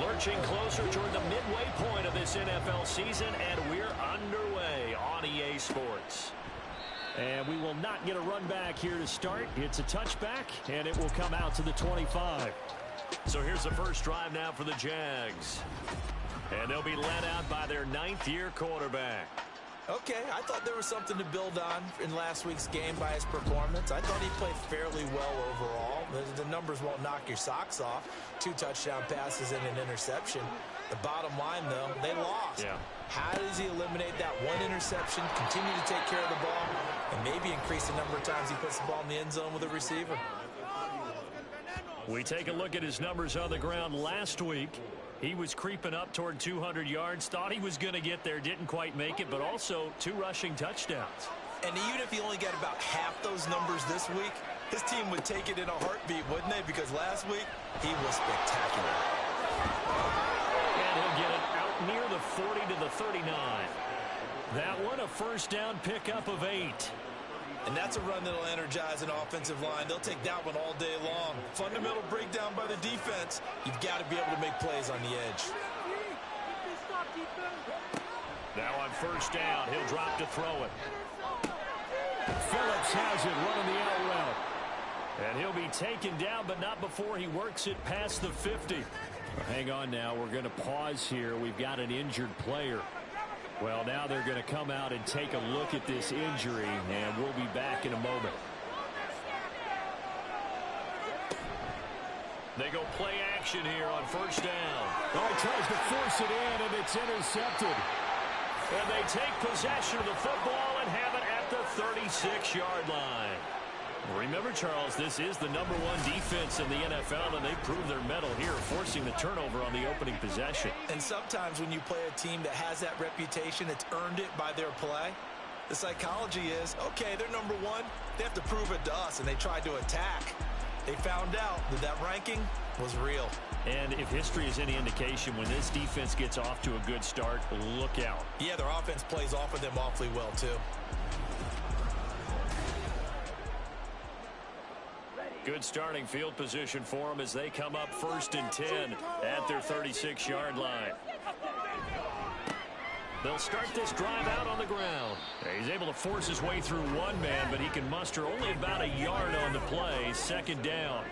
Lurching closer toward the midway point of this NFL season, and we're underway on EA Sports. And we will not get a run back here to start. It's a touchback, and it will come out to the 25. So here's the first drive now for the Jags. And they'll be led out by their ninth-year quarterback. Okay, I thought there was something to build on in last week's game by his performance. I thought he played fairly well overall. The numbers won't knock your socks off. 2 touchdown passes and an interception. The bottom line, though, they lost. Yeah. How does he eliminate that one interception, continue to take care of the ball, and maybe increase the number of times he puts the ball in the end zone with a receiver? We take a look at his numbers on the ground last week. He was creeping up toward 200 yards, thought he was going to get there, didn't quite make it, but also 2 rushing touchdowns. And even if he only got about half those numbers this week, his team would take it in a heartbeat, wouldn't they? Because last week, he was spectacular. And he'll get it out near the 40 to the 39. That one, a first down pickup of 8. And that's a run that'll energize an offensive line. They'll take that one all day long. Fundamental breakdown by the defense. You've got to be able to make plays on the edge. Now on first down, he'll drop to throw it. Phillips has it running the out route. And he'll be taken down, but not before he works it past the 50. Hang on now. We're going to pause here. We've got an injured player. Well, now they're going to come out and take a look at this injury, and we'll be back in a moment. They go play action here on first down. Oh, he tries to force it in, and it's intercepted. And they take possession of the football and have it at the 36-yard line. Remember, Charles, this is the #1 defense in the NFL, and they prove their mettle here, forcing the turnover on the opening possession. And sometimes when you play a team that has that reputation, it's earned it by their play. The psychology is, okay, they're #1. They have to prove it to us, and they tried to attack. They found out that that ranking was real. And if history is any indication, when this defense gets off to a good start, look out. Yeah, their offense plays off of them awfully well, too. Good starting field position for them as they come up 1st and 10 at their 36-yard line. They'll start this drive out on the ground. He's able to force his way through one man, but he can muster only about a yard on the play. 2nd down.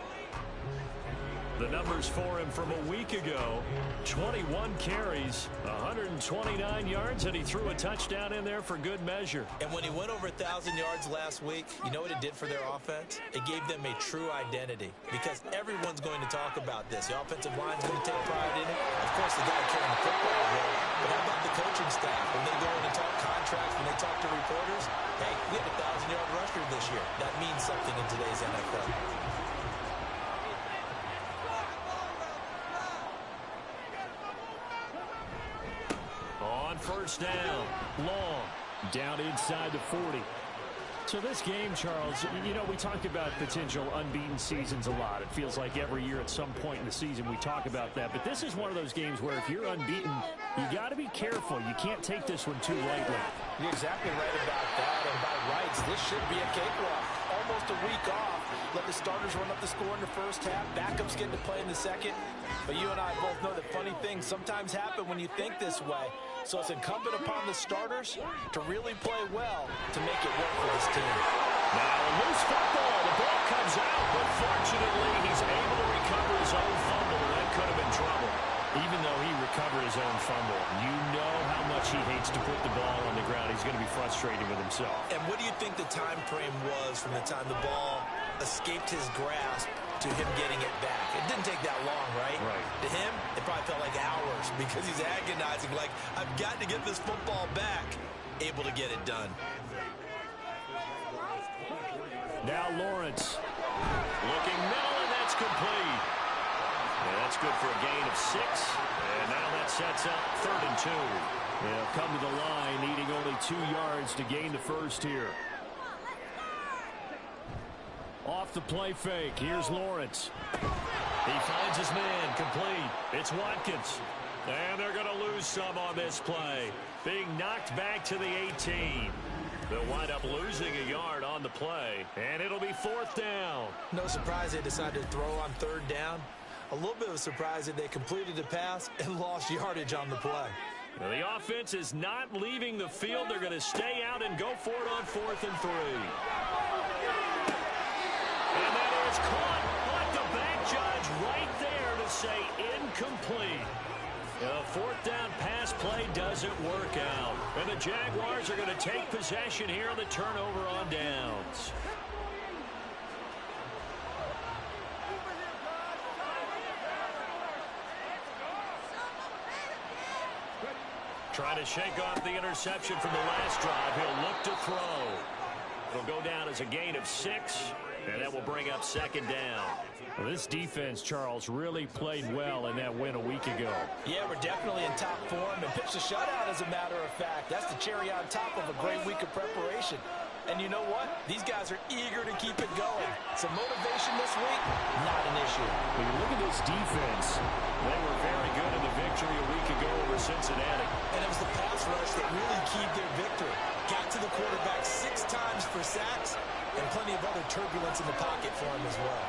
The numbers for him from a week ago: 21 carries, 129 yards, and he threw a touchdown in there for good measure. And when he went over 1,000 yards last week, you know what it did for their offense? It gave them a true identity, because everyone's going to talk about this. The offensive line's going to take pride in it. Of course, the guy carrying the football will. But how about the coaching staff? When they go in and talk contracts, when they talk to reporters, hey, we had a 1,000-yard rusher this year. That means something in today's NFL. First down, long, down inside the 40. So this game, Charles, you know, we talk about potential unbeaten seasons a lot. It feels like every year at some point in the season we talk about that. But this is one of those games where if you're unbeaten, you got to be careful. You can't take this one too lightly. You're exactly right about that. And by rights, this should be a cakewalk. Almost a week off. Let the starters run up the score in the first half. Backups get to play in the second. But you and I both know that funny things sometimes happen when you think this way. So it's incumbent upon the starters to really play well to make it work for this team. Now a loose football. The ball comes out, but fortunately he's able to recover his own fumble. That could have been trouble. Even though he recovered his own fumble, you know how much he hates to put the ball on the ground. He's going to be frustrated with himself. And what do you think the time frame was from the time the ball escaped his grasp to him getting it back? It didn't take that long, right? Right. To him, it probably felt like hours because he's agonizing, like, I've got to get this football back. Able to get it done. Now Lawrence looking middle, and that's complete. And that's good for a gain of 6. And now that sets up 3rd and 2. They'll come to the line, needing only 2 yards to gain the first here. Off the play fake, here's Lawrence. He finds his man, complete. It's Watkins. And they're going to lose some on this play. Being knocked back to the 18. They'll wind up losing a yard on the play. And it'll be 4th down. No surprise they decided to throw on 3rd down. A little bit of a surprise that they completed the pass and lost yardage on the play. Well, the offense is not leaving the field. They're going to stay out and go for it on 4th and 3. And that is caught. But the back judge right there to say incomplete. The 4th down pass play doesn't work out. And the Jaguars are going to take possession here on the turnover on downs. Trying to shake off the interception from the last drive. He'll look to throw. It'll go down as a gain of 6, and that will bring up 2nd down. Well, this defense, Charles, really played well in that win a week ago. Yeah, we're definitely in top form and pitched a shutout, as a matter of fact. That's the cherry on top of a great week of preparation. And you know what? These guys are eager to keep it going. Some motivation this week, not an issue. When you look at this defense, they were very good in the victory a week ago over Cincinnati. And it was the pass rush that really keyed their victory. Got to the quarterback 6 times for sacks and plenty of other turbulence in the pocket for him as well.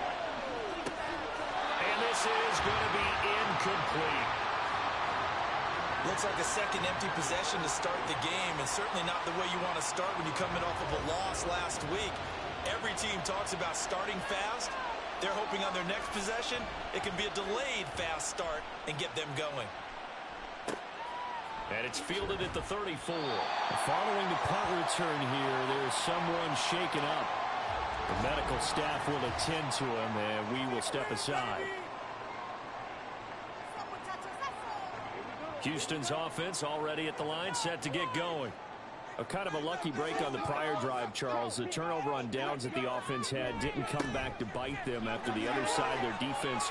And this is going to be incomplete. Looks like a second empty possession to start the game, and certainly not the way you want to start when you're coming off of a loss last week. Every team talks about starting fast. They're hoping on their next possession, it can be a delayed fast start and get them going. And it's fielded at the 34. Following the punt return here, there's someone shaken up. The medical staff will attend to him, and we will step aside. Houston's offense already at the line, set to get going. A kind of a lucky break on the prior drive, Charles. The turnover on downs that the offense had didn't come back to bite them after the other side. Their defense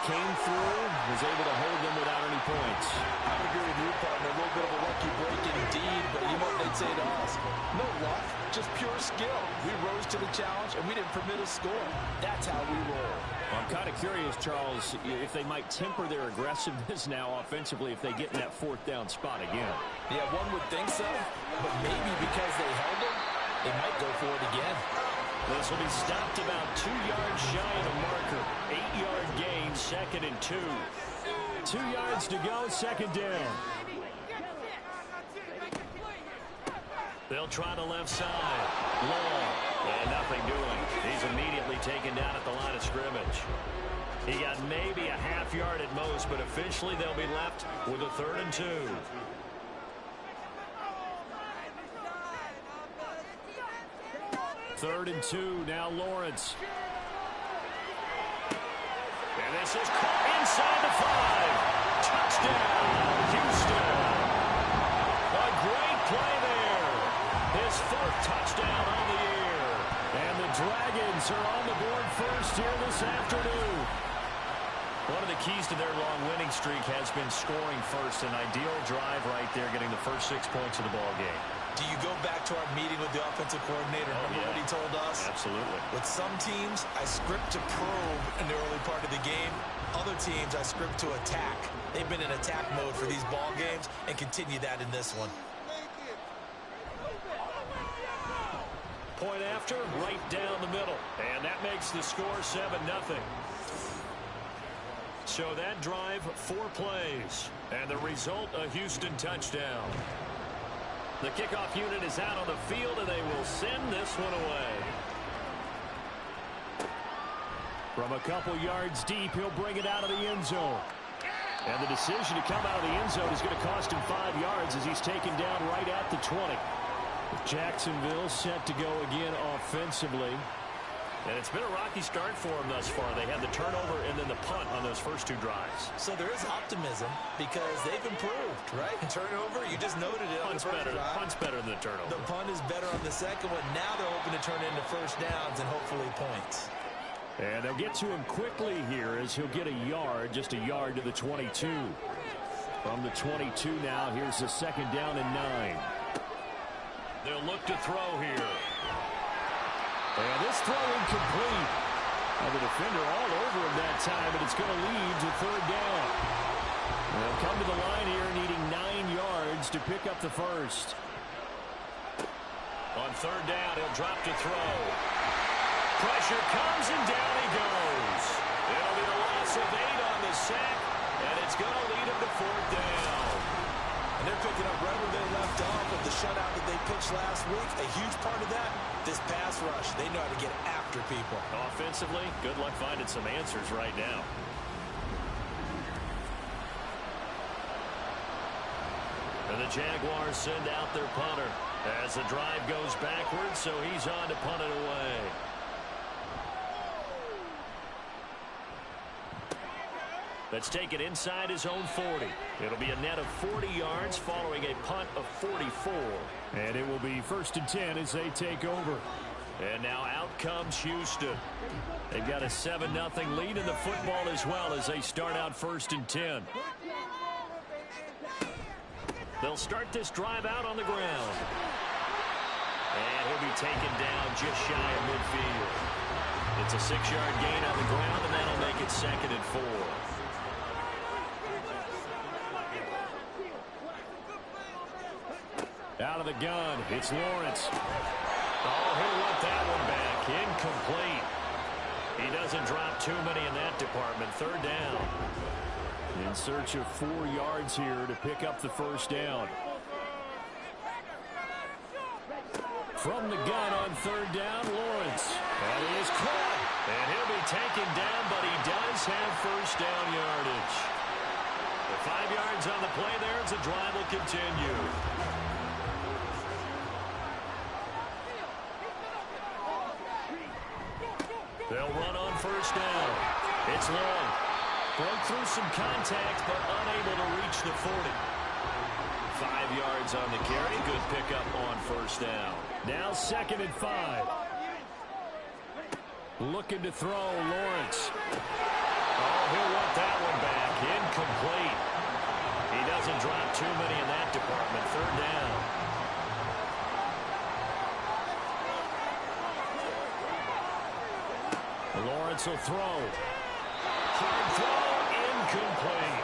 came through, was able to hold them without any points. I would agree with you, partner. A little bit of a lucky break indeed, but you know what they'd say to us? No luck, just pure skill. We rose to the challenge, and we didn't permit a score. That's how we roll. Well, I'm kind of curious, Charles, if they might temper their aggressiveness now offensively if they get in that 4th down spot again. Yeah, one would think so, but maybe because they held them, they might go for it again. This will be stopped about 2 yards shy of the marker. 8-yard gain, 2nd and 2. 2 yards to go, 2nd down. They'll try the left side. Long. And nothing doing. He's immediately taken down at the line of scrimmage. He got maybe a half yard at most, but officially they'll be left with a 3rd and 2. 3rd and 2, now Lawrence. And this is caught inside the 5. Touchdown, Houston. A great play there. His 4th touchdown on the year. And the Dragons are on the board first here this afternoon. One of the keys to their long winning streak has been scoring first. An ideal drive right there, getting the first 6 points of the ball game. Do you go back to our meeting with the offensive coordinator? Remember what he told us? Absolutely. With some teams, I script to probe in the early part of the game. Other teams, I script to attack. They've been in attack mode for these ball games and continue that in this one. Point after, right down the middle. And that makes the score 7-0. So that drive, 4 plays. And the result, a Houston touchdown. The kickoff unit is out on the field, and they will send this one away. From a couple yards deep, he'll bring it out of the end zone. And the decision to come out of the end zone is going to cost him 5 yards as he's taken down right at the 20. Jacksonville set to go again offensively. And it's been a rocky start for them thus far. They had the turnover and then the punt on those first 2 drives. So there is optimism because they've improved, right? Turnover, you just noted it on the first drive. Punt's better than the turnover. The punt is better on the second one. Now they're hoping to turn into first downs and hopefully points. And they'll get to him quickly here as he'll get a yard, just a yard to the 22. From the 22 now, here's the 2nd down and 9. They'll look to throw here. And this throw incomplete. And the defender all over him that time, but it's going to lead to 3rd down. They'll come to the line here needing 9 yards to pick up the first. On 3rd down, he'll drop to throw. Pressure comes, and down he goes. It'll be the loss of 8 on And they're picking up right where they left off with the shutout that they pitched last week. A huge part of that, this pass rush. They know how to get after people. Offensively, good luck finding some answers right now. And the Jaguars send out their punter as the drive goes backwards, so he's on to punt it away. Let's take it inside his own 40. It'll be a net of 40 yards following a punt of 44. And it will be 1st and 10 as they take over. And now out comes Houston. They've got a 7-0 lead in the football as well as they start out 1st and 10. They'll start this drive out on the ground. And he'll be taken down just shy of midfield. It's a 6-yard gain on the ground, and that'll make it 2nd and 4. Out of the gun, it's Lawrence. Oh, he'll let that one back. Incomplete. He doesn't drop too many in that department. 3rd down. In search of 4 yards here to pick up the 1st down. From the gun on 3rd down, Lawrence. That is caught. And he'll be taken down, but he does have 1st down yardage. The 5 yards on the play there as the drive will continue. They'll run on 1st down. It's long. Broke through some contact, but unable to reach the 40. 5 yards on the carry. Good pickup on 1st down. Now 2nd and 5. Looking to throw, Lawrence. Oh, he'll want that one back. Incomplete. He doesn't drop too many in that department. 3rd down. Lawrence will throw. Hard throw, incomplete.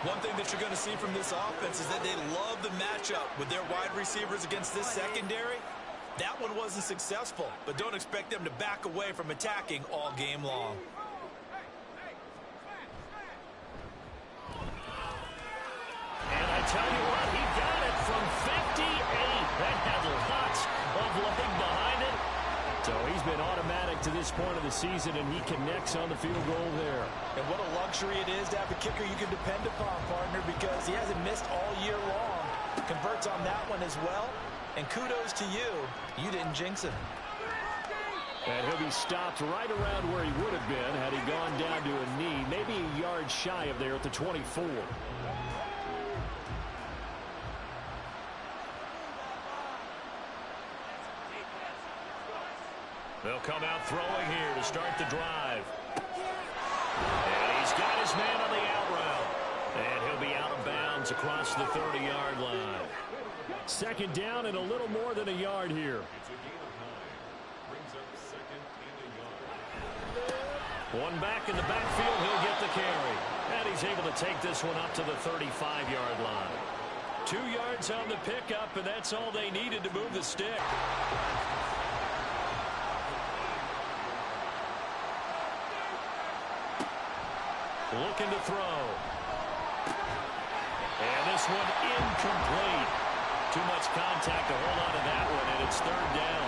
One thing that you're going to see from this offense is that they love the matchup with their wide receivers against this secondary. That one wasn't successful, but don't expect them to back away from attacking all game long. And I tell you what, he got it from 58. That had lots of leg behind it. So he's been automatic to this point of the season, and he connects on the field goal there. And what a luxury it is to have a kicker you can depend upon, partner, because he hasn't missed all year long. Converts on that one as well. And kudos to you. You didn't jinx him. And he'll be stopped right around where he would have been had he gone down to a knee, maybe a yard shy of there at the 24. They'll come out throwing here to start the drive. And he's got his man on the out route. And he'll be out of bounds across the 30-yard line. 2nd down and a little more than a yard here. One back in the backfield, he'll get the carry. And he's able to take this one up to the 35-yard line. 2 yards on the pickup, and that's all they needed to move the stick. Looking to throw. And this one incomplete. Too much contact to hold on to that one, and it's 3rd down.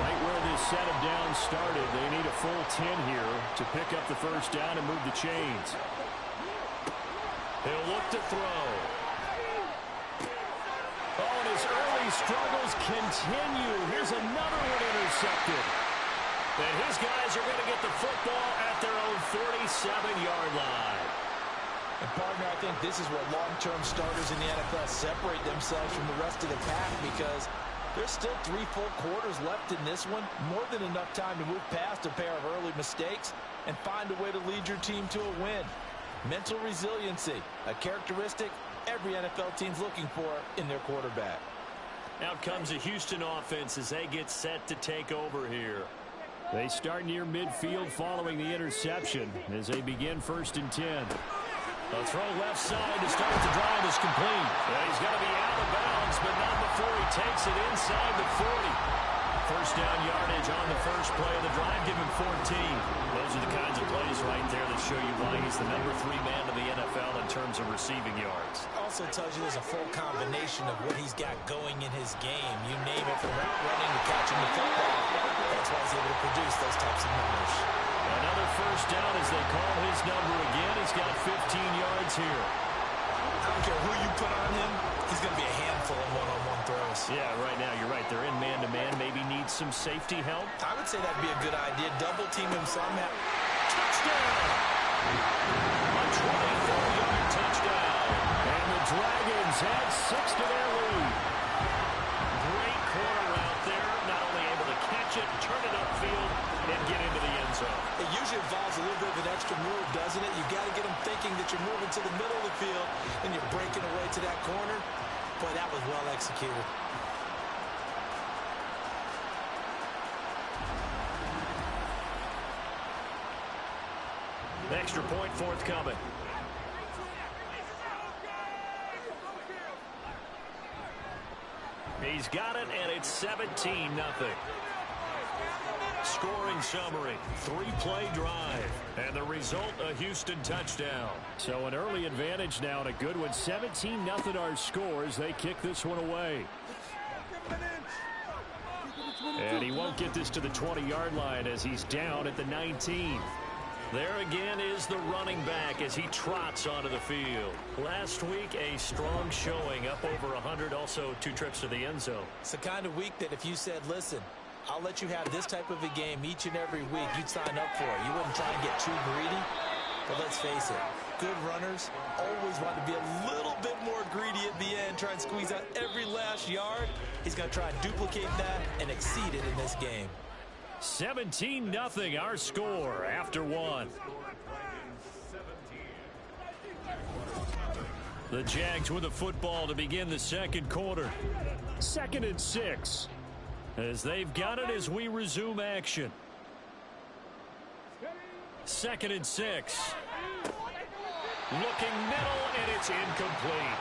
Right where this set of downs started, they need a full 10 here to pick up the 1st down and move the chains. He'll look to throw. Oh, and his early struggles continue. Here's another one intercepted. And his guys are going to get the football at their own 47-yard line. And partner, I think this is where long-term starters in the NFL separate themselves from the rest of the pack, because there's still 3 full quarters left in this one. More than enough time to move past a pair of early mistakes and find a way to lead your team to a win. Mental resiliency, a characteristic every NFL team's looking for in their quarterback. Out comes the Houston offense as they get set to take over here. They start near midfield following the interception as they begin 1st and 10. A throw left side to start the drive is complete. And he's going to be out of bounds, but not before he takes it inside the 40. 1st down yardage on the first play of the drive, give him 14. those are the kinds of plays right there that show you why he's the #3 man in the NFL in terms of receiving yards. Also tells you there's a full combination of what he's got going in his game. You name it, from route running to catching the football. That's why he's able to produce those types of numbers. Another first down as they call his number again. He's got 15 yards here. I don't care who you put on him, he's going to be a handful in one-on-one throws. Yeah, right now you're right. They're in man-to-man. Maybe needs some safety help. I would say that'd be a good idea. Double team him somehow. Touchdown! A 24-yard touchdown. And the Dragons add 6 to their lead. Great corner out there. Not only able to catch it, turn it upfield, and get into the end zone. It usually involves a little bit of an extra move, doesn't it? You've got to get them thinking that you're moving to the middle of the field and you're breaking away to that corner. Boy, that was well executed. Extra point forthcoming. He's got it, and it's 17-0. Scoring summary, 3-play drive, and the result, a Houston touchdown. So an early advantage now, and a good one. 17-0 our scores. They kick this one away. And he won't get this to the 20-yard line as he's down at the 19. There again is the running back as he trots onto the field. Last week, a strong showing, up over 100, also 2 trips to the end zone. It's the kind of week that if you said, listen, I'll let you have this type of a game each and every week, you'd sign up for it. You wouldn't try and get too greedy. But let's face it, good runners always want to be a little bit more greedy at the end, try and squeeze out every last yard. He's going to try and duplicate that and exceed it in this game. 17-0 our score after 1. The Jags with the football to begin the second quarter. 2nd and 6. As they've got it as we resume action. 2nd and 6. Looking middle, and it's incomplete.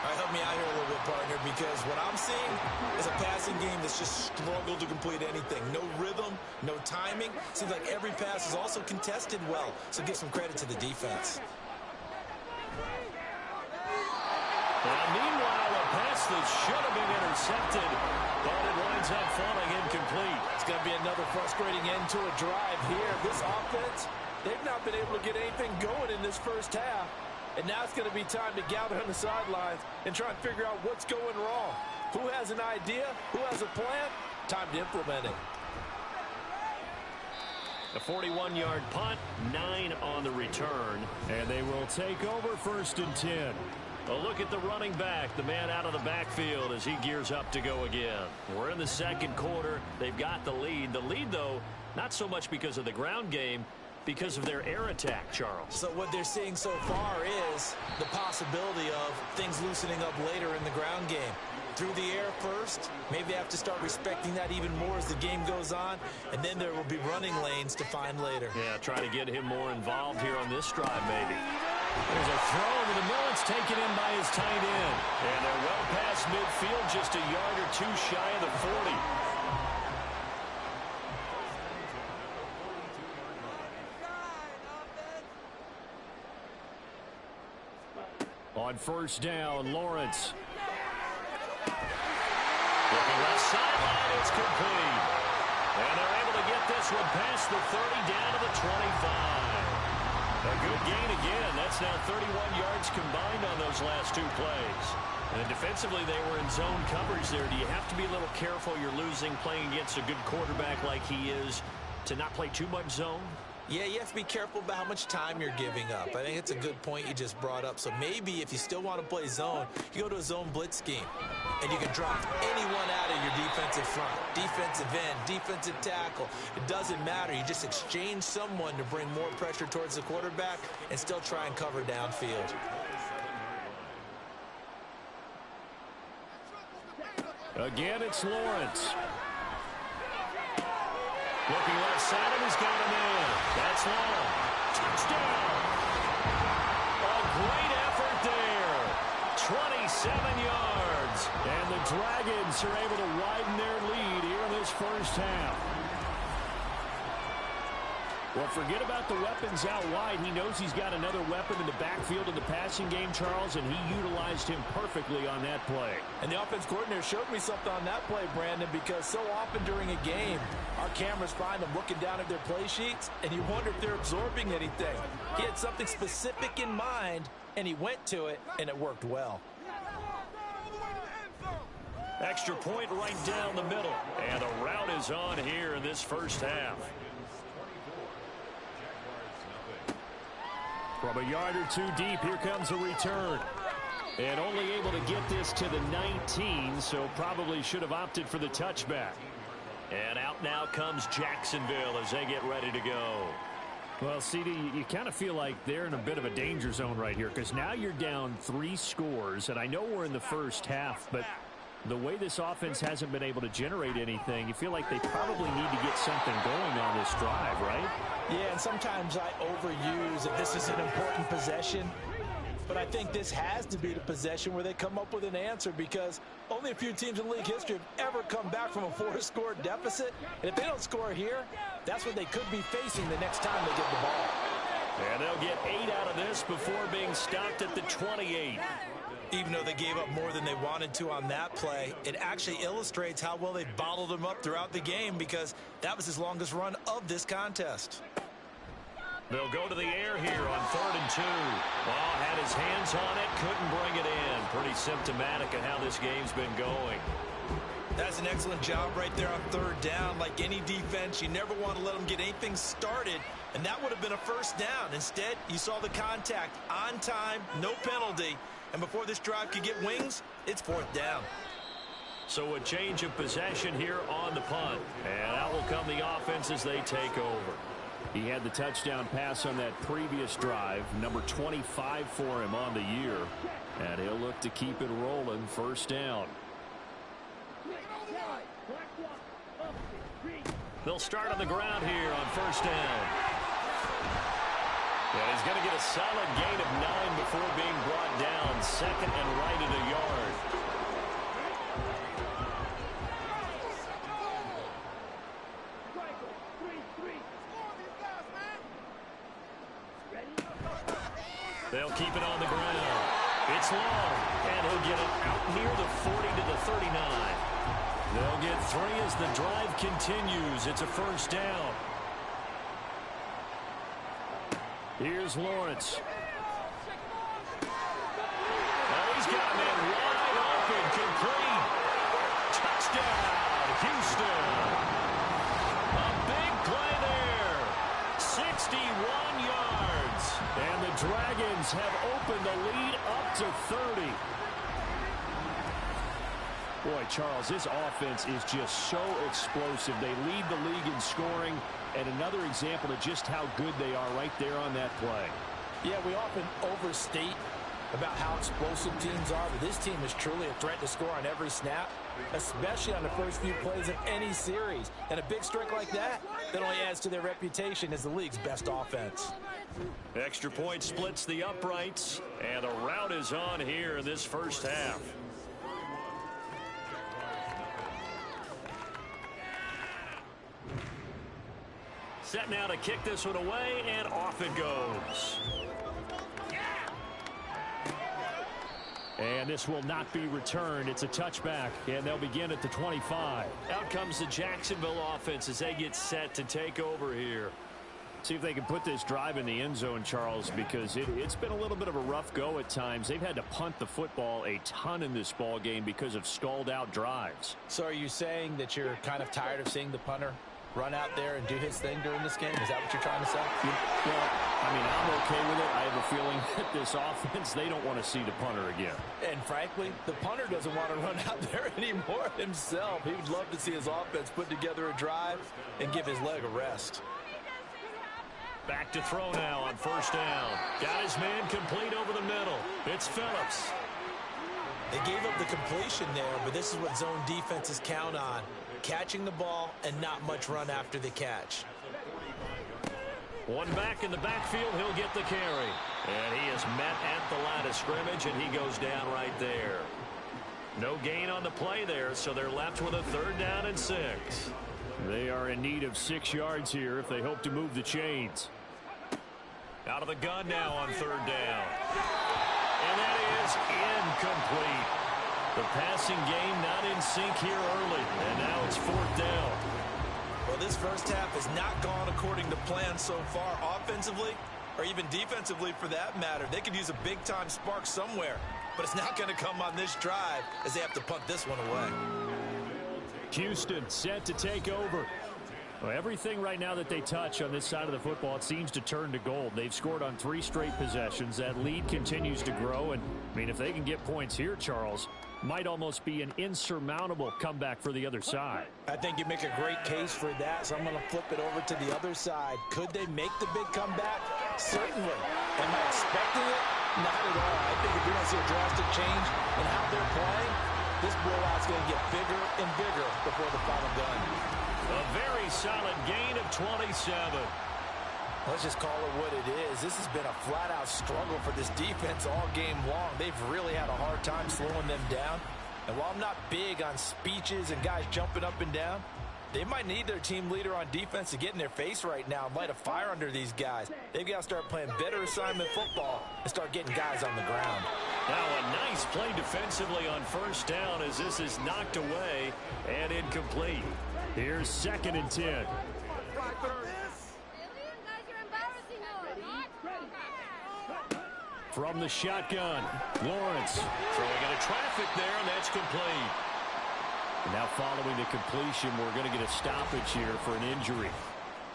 All right, help me out here a little bit, partner, because what I'm seeing is a passing game that's just struggled to complete anything. No rhythm, no timing. Seems like every pass is also contested well, so give some credit to the defense. Well, meanwhile, a pass that should have been intercepted, but it winds up falling incomplete. It's going to be another frustrating end to a drive here. This offense, they've not been able to get anything going in this first half. And now it's going to be time to gather on the sidelines and try and figure out what's going wrong. Who has an idea? Who has a plan? Time to implement it. A 41-yard punt, 9 on the return, and they will take over 1st and 10. A look at the running back, the man out of the backfield as he gears up to go again. We're in the second quarter. They've got the lead. The lead, though, not so much because of the ground game, because of their air attack, Charles. So what they're seeing so far is the possibility of things loosening up later in the ground game. Through the air first, maybe they have to start respecting that even more as the game goes on, and then there will be running lanes to find later. Yeah, try to get him more involved here on this drive, maybe. There's a throw over the middle. It's taken in by his tight end. And they're well past midfield, just a yard or 2 shy of the 40. On 1st down, Lawrence. Looking left sideline, it's complete. And they're able to get this one past the 30 down to the 25. A good gain again. That's now 31 yards combined on those last 2 plays. And defensively, they were in zone coverage there. Do you have to be a little careful? You're losing playing against a good quarterback like he is to not play too much zone? Yeah, you have to be careful about how much time you're giving up. I think it's a good point you just brought up. So maybe if you still want to play zone, you go to a zone blitz scheme. And you can drop anyone out of your defensive front. Defensive end, defensive tackle. It doesn't matter. You just exchange someone to bring more pressure towards the quarterback and still try and cover downfield. Again, it's Lawrence. Looking left side, and he's got him in. That's long. Touchdown. A great effort there. 27 yards. And the Dragons are able to widen their lead here in this first half. Well, forget about the weapons out wide. He knows he's got another weapon in the backfield in the passing game, Charles, and he utilized him perfectly on that play. And the offense coordinator showed me something on that play, Brandon, because so often during a game, our cameras find them looking down at their play sheets, and you wonder if they're absorbing anything. He had something specific in mind, and he went to it, and it worked well. Extra point right down the middle. And the route is on here in this first half. From a yard or two deep, here comes a return. And only able to get this to the 19, so probably should have opted for the touchback. And out now comes Jacksonville as they get ready to go. Well, CD, you kind of feel like they're in a bit of a danger zone right here because now you're down 3 scores, and I know we're in the first half, but the way this offense hasn't been able to generate anything, you feel like they probably need to get something going on this drive, right? Yeah, and sometimes I overuse if this is an important possession. But I think this has to be the possession where they come up with an answer because only a few teams in league history have ever come back from a 4-score deficit. And if they don't score here, that's what they could be facing the next time they get the ball. And they'll get 8 out of this before being stopped at the 28. Even though they gave up more than they wanted to on that play, it actually illustrates how well they bottled them up throughout the game because that was his longest run of this contest. They'll go to the air here on 3rd and 2. Ball had his hands on it, couldn't bring it in. Pretty symptomatic of how this game's been going. That's an excellent job right there on 3rd down. Like any defense, you never want to let them get anything started, and that would have been a first down. Instead, you saw the contact on time, no penalty, and before this drive could get wings, it's 4th down. So a change of possession here on the punt, and out will come the offense as they take over. He had the touchdown pass on that previous drive, number 25 for him on the year, and he'll look to keep it rolling. 1st down. They'll start on the ground here on 1st down. And he's going to get a solid gain of 9 before being brought down. 2nd and right at a yard. They'll keep it on the ground. It's long, and he'll get it out near the 40 to the 39. They'll get 3 as the drive continues. It's a 1st down. Here's Lawrence. Oh, he's got a man wide open, complete. Touchdown, Houston. A big play there. 61 yards. And the Dragons have opened the lead up to 30. Boy, Charles, this offense is just so explosive. They lead the league in scoring, and another example of just how good they are right there on that play. Yeah, we often overstate about how explosive teams are, but this team is truly a threat to score on every snap, especially on the first few plays of any series. And a big strike like that only adds to their reputation as the league's best offense. Extra point splits the uprights, and the route is on here in this first half. Set now to kick this one away, and off it goes. And this will not be returned. It's a touchback, and they'll begin at the 25. Out comes the Jacksonville offense as they get set to take over here. See if they can put this drive in the end zone, Charles, because it's been a little bit of a rough go at times. They've had to punt the football a ton in this ball game because of stalled-out drives. So are you saying that you're kind of tired of seeing the punter run out there and do his thing during this game? Is that what you're trying to say? Well, I mean, I'm okay with it. I have a feeling that this offense, they don't want to see the punter again. And frankly, the punter doesn't want to run out there anymore himself. He would love to see his offense put together a drive and give his leg a rest. Back to throw now on 1st down. Got his man complete over the middle. It's Phillips. They gave up the completion there, but this is what zone defenses count on. Catching the ball and not much run after the catch. One back in the backfield, he'll get the carry. And he is met at the line of scrimmage, and he goes down right there. No gain on the play there, so they're left with a 3rd down and 6. They are in need of 6 yards here if they hope to move the chains. Out of the gun now on 3rd down. And that is incomplete. The passing game not in sync here early. And now it's 4th down. Well, this first half has not gone according to plan so far offensively, or even defensively for that matter. They could use a big-time spark somewhere, but it's not going to come on this drive as they have to punt this one away. Houston set to take over. Well, everything right now that they touch on this side of the football, it seems to turn to gold. They've scored on 3 straight possessions. That lead continues to grow. And, I mean, if they can get points here, Charles, might almost be an insurmountable comeback for the other side. I think you make a great case for that, so I'm going to flip it over to the other side. Could they make the big comeback? Certainly. Am I expecting it? Not at all. I think if we don't see a drastic change in how they're playing, this blowout's going to get bigger and bigger before the final gun. A very solid gain of 27. Let's just call it what it is. This has been a flat-out struggle for this defense all game long. They've really had a hard time slowing them down. And while I'm not big on speeches and guys jumping up and down, they might need their team leader on defense to get in their face right now and light a fire under these guys. They've got to start playing better assignment football and start getting guys on the ground. Now a nice play defensively on 1st down as this is knocked away and incomplete. Here's 2nd and 10. From the shotgun, Lawrence. Throwing into traffic there, and that's complete. Now following the completion, we're going to get a stoppage here for an injury.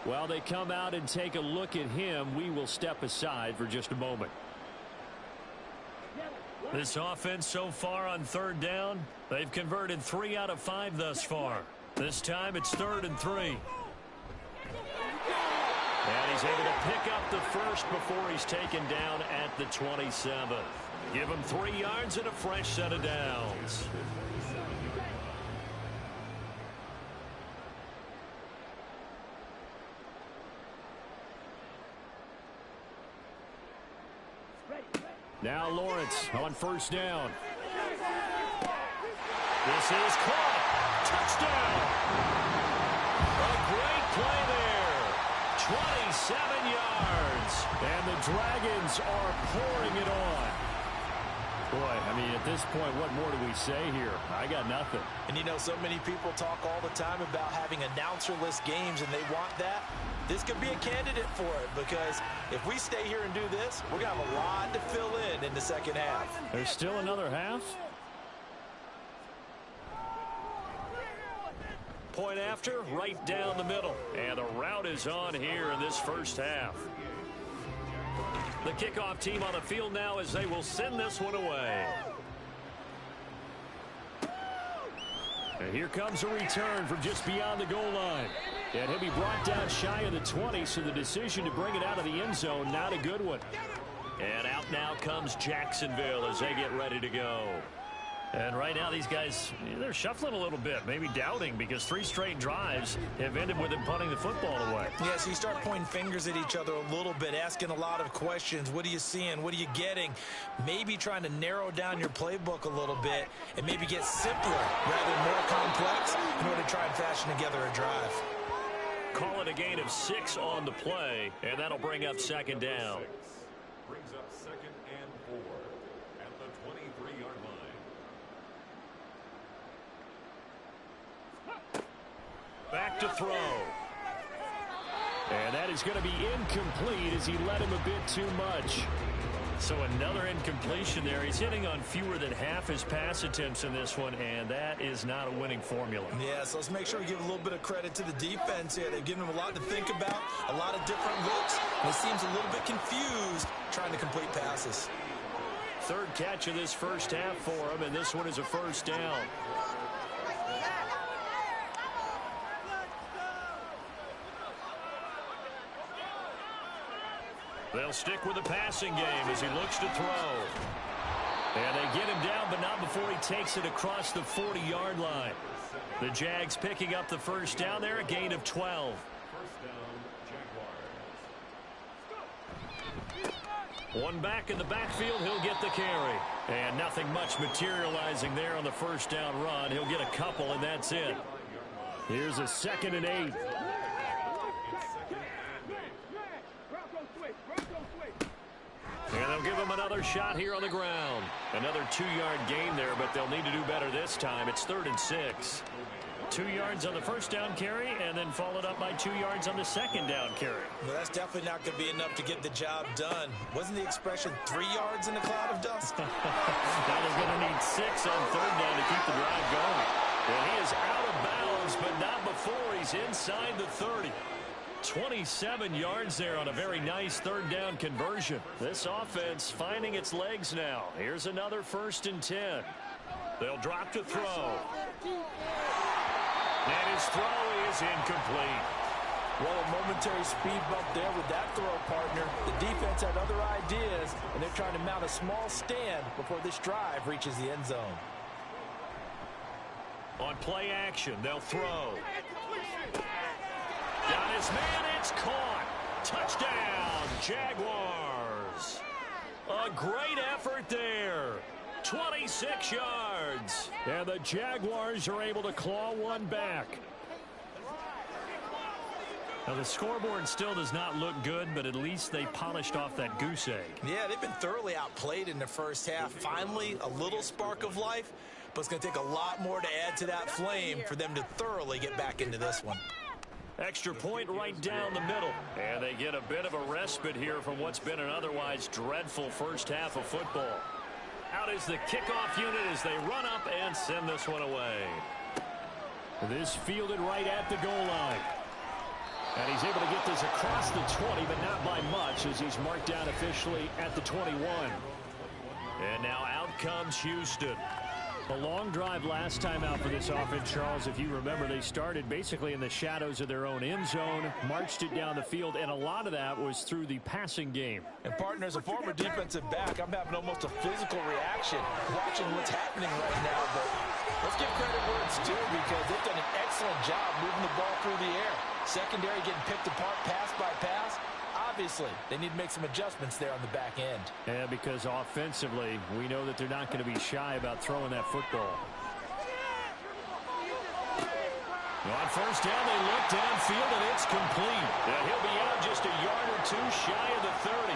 While they come out and take a look at him, we will step aside for just a moment. This offense so far on 3rd down, they've converted 3 out of 5 thus far. This time it's 3rd and 3. And he's able to pick up the first before he's taken down at the 27. Give him 3 yards and a fresh set of downs. Now Lawrence on 1st down. This is caught. Touchdown. A great play there. 27 yards. And the Dragons are pouring it on. Boy, I mean, at this point, what more do we say here? I got nothing. And you know, so many people talk all the time about having announcer-less games, and they want that. This could be a candidate for it, because if we stay here and do this, we're going to have a lot to fill in the second half. There's still another half? Point after, right down the middle. And the route is on here in this first half. The kickoff team on the field now as they will send this one away. And here comes a return from just beyond the goal line. And he'll be brought down shy of the 20, so the decision to bring it out of the end zone, not a good one. And out now comes Jacksonville as they get ready to go. And right now these guys, they're shuffling a little bit, maybe doubting, because 3 straight drives have ended with them punting the football away. Yeah, so you start pointing fingers at each other a little bit, asking a lot of questions. What are you seeing? What are you getting? Maybe trying to narrow down your playbook a little bit and maybe get simpler rather than more complex in order to try and fashion together a drive. Call it a gain of 6 on the play, and that'll bring up 2nd down. Brings up 2nd and 4 at the 23-yard line. Back to throw. And that is going to be incomplete as he led him a bit too much. So another incompletion there. He's hitting on fewer than half his pass attempts in this one, and that is not a winning formula. Yeah, so let's make sure we give a little bit of credit to the defense here. They've given him a lot to think about, a lot of different looks, and he seems a little bit confused trying to complete passes. 3rd catch of this first half for him, and this one is a 1st down. They'll stick with the passing game as he looks to throw. And they get him down, but not before he takes it across the 40-yard line. The Jags picking up the 1st down there, a gain of 12. 1st down, Jaguars. One back in the backfield, he'll get the carry. And nothing much materializing there on the 1st down run. He'll get a couple, and that's it. Here's a 2nd and 8. And they'll give him another shot here on the ground. Another 2-yard gain there, but they'll need to do better this time. It's 3rd and 6. 2 yards on the first down carry, and then followed up by 2 yards on the second down carry. Well, that's definitely not going to be enough to get the job done. Wasn't the expression 3 yards in a cloud of dust? Now they're going to need 6 on 3rd down to keep the drive going. And he is out of bounds, but not before he's inside the 30. 27 yards there on a very nice 3rd down conversion. This offense finding its legs now. Here's another 1st and 10. They'll drop to throw. And his throw is incomplete. Well, a momentary speed bump there with that throw, partner. The defense had other ideas, and they're trying to mount a small stand before this drive reaches the end zone. On play action, they'll throw. Got his man, it's caught. Touchdown, Jaguars. A great effort there. 26 yards. And the Jaguars are able to claw one back. Now, the scoreboard still does not look good, but at least they polished off that goose egg. Yeah, they've been thoroughly outplayed in the first half. Finally, a little spark of life, but it's going to take a lot more to add to that flame for them to thoroughly get back into this one. Extra point right down the middle. And they get a bit of a respite here from what's been an otherwise dreadful first half of football. Out is the kickoff unit as they run up and send this one away. This fielded right at the goal line. And he's able to get this across the 20, but not by much as he's marked down officially at the 21. And now out comes Houston. A long drive last time out for this offense, Charles. If you remember, they started basically in the shadows of their own end zone, marched it down the field, and a lot of that was through the passing game. And, partner, as a former defensive back, I'm having almost a physical reaction watching what's happening right now. But let's give credit where it's due because they've done an excellent job moving the ball through the air. Secondary getting picked apart pass by pass. Obviously, they need to make some adjustments there on the back end. Yeah, because offensively, we know that they're not going to be shy about throwing that football. On first down, they look downfield, and it's complete. And he'll be out just a yard or two shy of the 30.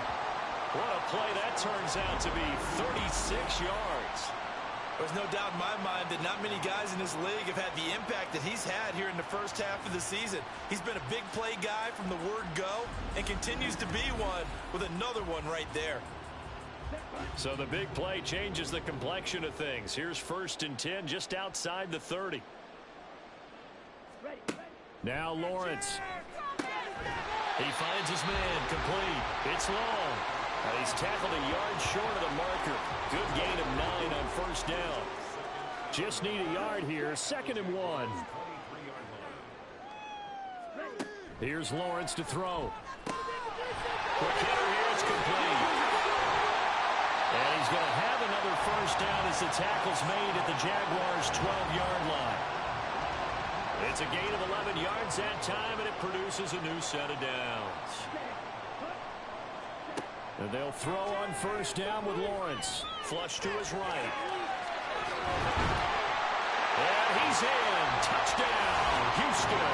What a play that turns out to be, 36 yards. There's no doubt in my mind that not many guys in this league have had the impact that he's had here in the first half of the season. He's been a big play guy from the word go and continues to be one with another one right there. So the big play changes the complexion of things. Here's 1st and 10 just outside the 30. Now Lawrence. He finds his man complete. It's long. And he's tackled a yard short of the marker. Good gain of 9 on first down. Just need a yard here. 2nd and 1. Here's Lawrence to throw. Quick hitter here. It's complete. And he's going to have another first down as the tackle's made at the Jaguars' 12-yard line. It's a gain of 11 yards that time, and it produces a new set of downs. And they'll throw on first down with Lawrence. Flush to his right. And he's in. Touchdown, Houston.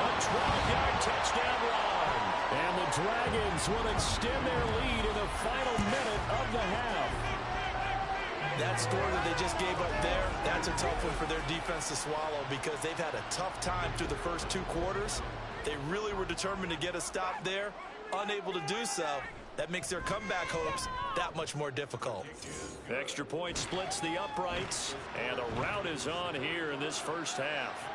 A 12-yard touchdown run. And the Dragons will extend their lead in the final minute of the half. That score that they just gave up there, that's a tough one for their defense to swallow because they've had a tough time through the first 2 quarters. They really were determined to get a stop there, unable to do so. That makes their comeback hopes that much more difficult. Extra point splits the uprights, and the rout is on here in this first half.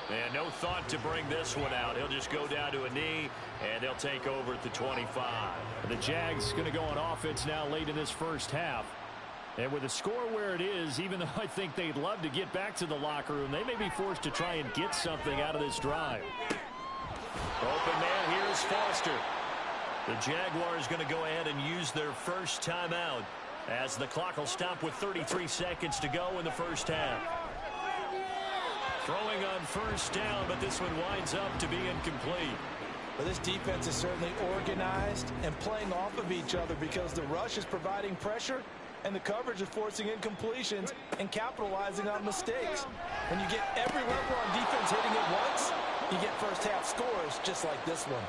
And no thought to bring this one out. He'll just go down to a knee, and they'll take over at the 25. The Jags going to go on offense now late in this first half. And with the score where it is, even though I think they'd love to get back to the locker room, they may be forced to try and get something out of this drive. Open man here is Foster. The Jaguars going to go ahead and use their first timeout as the clock will stop with 33 seconds to go in the first half. Throwing on first down, but this one winds up to be incomplete. Well, this defense is certainly organized and playing off of each other because the rush is providing pressure and the coverage is forcing incompletions and capitalizing on mistakes. When you get every level on defense hitting at once, you get first-half scores just like this one.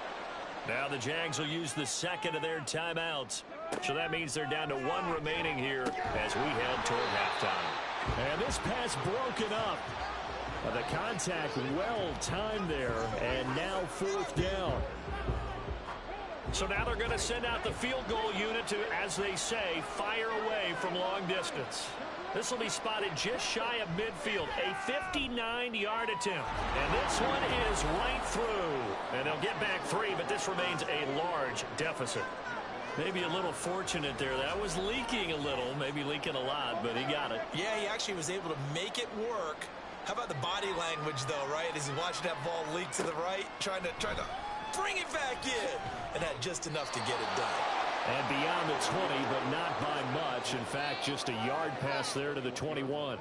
Now the Jags will use the second of their timeouts. So that means they're down to one remaining here as we head toward halftime. And this pass broken up. The contact well-timed there, and now fourth down. So now they're going to send out the field goal unit to, as they say, fire away from long distance. This will be spotted just shy of midfield, a 59-yard attempt. And this one is right through. And they'll get back 3, but this remains a large deficit. Maybe a little fortunate there. That was leaking a little, maybe leaking a lot, but he got it. Yeah, he actually was able to make it work. How about the body language, though, right? As he's watching that ball leak to the right, trying to bring it back in, and had just enough to get it done. And beyond the 20, but not by much. In fact, just a yard pass there to the 21.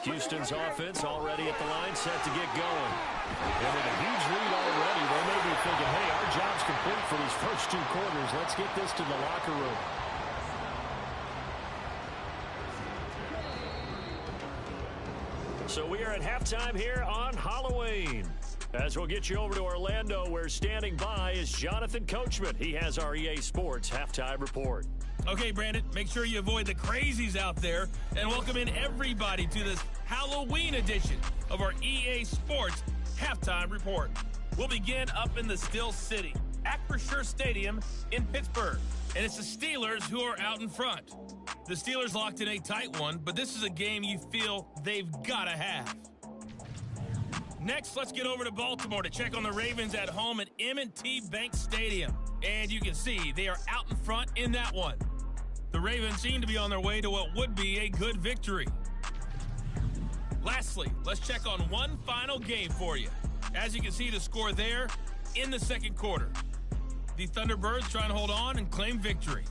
Houston's offense already at the line, set to get going. And with a huge lead already, they may be thinking, hey, our job's complete for these first 2 quarters. Let's get this to the locker room. So we are at halftime here on Halloween. As we'll get you over to Orlando, where standing by is Jonathan Coachman. He has our EA Sports halftime report. Okay, Brandon, make sure you avoid the crazies out there and welcome in everybody to this Halloween edition of our EA Sports halftime report. We'll begin up in the Steel City, Acrisure Stadium in Pittsburgh, and it's the Steelers who are out in front. The Steelers locked in a tight one, but this is a game you feel they've got to have. Next, let's get over to Baltimore to check on the Ravens at home at M&T Bank Stadium. And you can see they are out in front in that one. The Ravens seem to be on their way to what would be a good victory. Lastly, let's check on one final game for you. As you can see, the score there in the second quarter. The Thunderbirds trying to hold on and claim victory.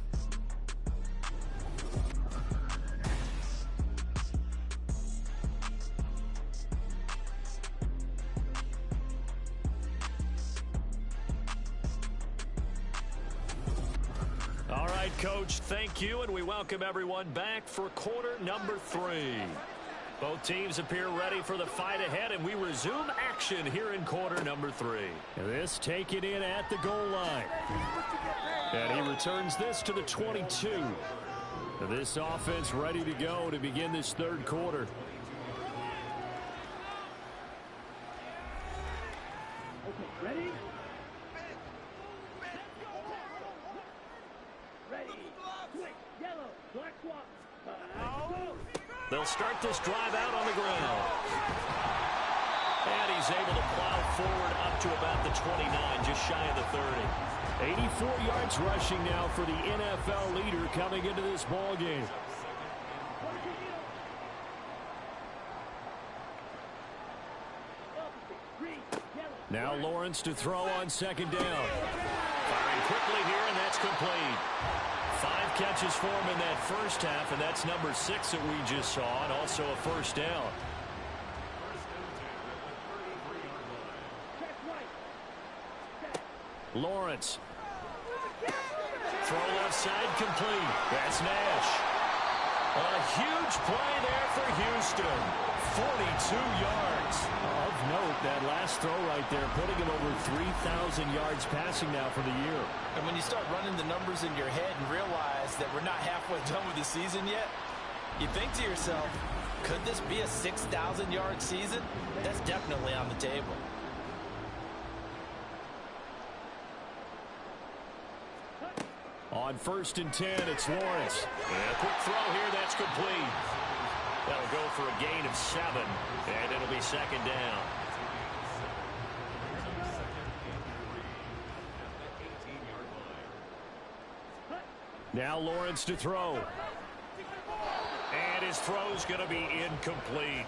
All right, Coach, thank you, and we welcome everyone back for quarter number 3. Both teams appear ready for the fight ahead, and we resume action here in quarter number 3. This taken in at the goal line. And he returns this to the 22. This offense ready to go to begin this third quarter. Ready? They'll start this drive out on the ground. And he's able to plow forward up to about the 29, just shy of the 30. 84 yards rushing now for the NFL leader coming into this ball game. Now Lawrence to throw on second down. Firing quickly here, and that's complete. 5 catches for him in that first half, and that's number 6 that we just saw, and also a first down. Lawrence. Throw left side complete. That's Nash. A huge play there for Houston. 42 yards. Of note, that last throw right there, putting him over 3,000 yards passing now for the year. And when you start running the numbers in your head and realize that we're not halfway done with the season yet, you think to yourself, could this be a 6,000-yard season? That's definitely on the table. On 1st and 10, it's Lawrence. And a quick throw here, that's complete. That'll go for a gain of 7, and it'll be second down. Now Lawrence to throw. And his throw's going to be incomplete.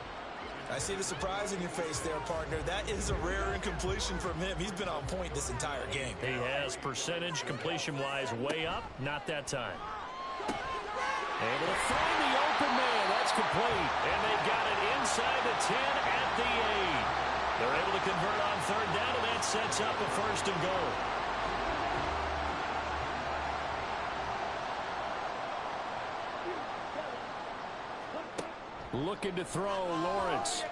I see the surprise in your face there, partner. That is a rare incompletion from him. He's been on point this entire game. He has percentage completion-wise way up, not that time. Able to find the open man. That's complete. And they've got it inside the 10 at the 8. They're able to convert on third down, and that sets up a first and goal. Looking to throw, Lawrence.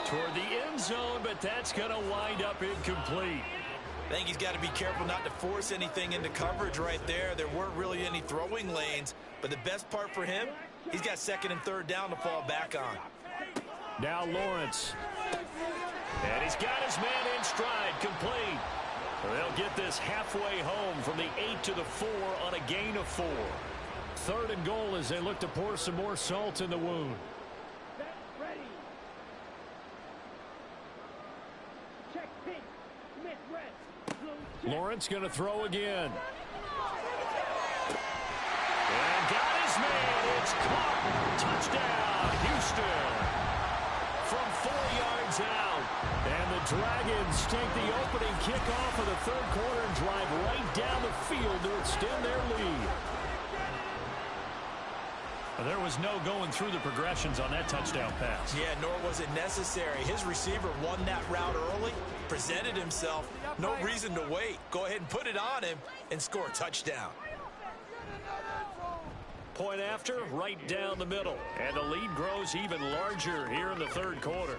Toward the end zone, but that's going to wind up incomplete. I think he's got to be careful not to force anything into coverage right there. There weren't really any throwing lanes, but the best part for him, he's got second and third down to fall back on. Now Lawrence. And he's got his man in stride, complete. They'll get this halfway home from the 8 to the 4 on a gain of 4. 3rd and goal as they look to pour some more salt in the wound. Lawrence going to throw again. And got his man. It's caught. Touchdown, Houston. From 4 yards out. And the Dragons take the opening kickoff of the 3rd quarter and drive right down the field to extend their lead. There was no going through the progressions on that touchdown pass. Yeah, nor was it necessary. His receiver won that route early, presented himself. No reason to wait. Go ahead and put it on him and score a touchdown. Point after, right down the middle. And the lead grows even larger here in the 3rd quarter.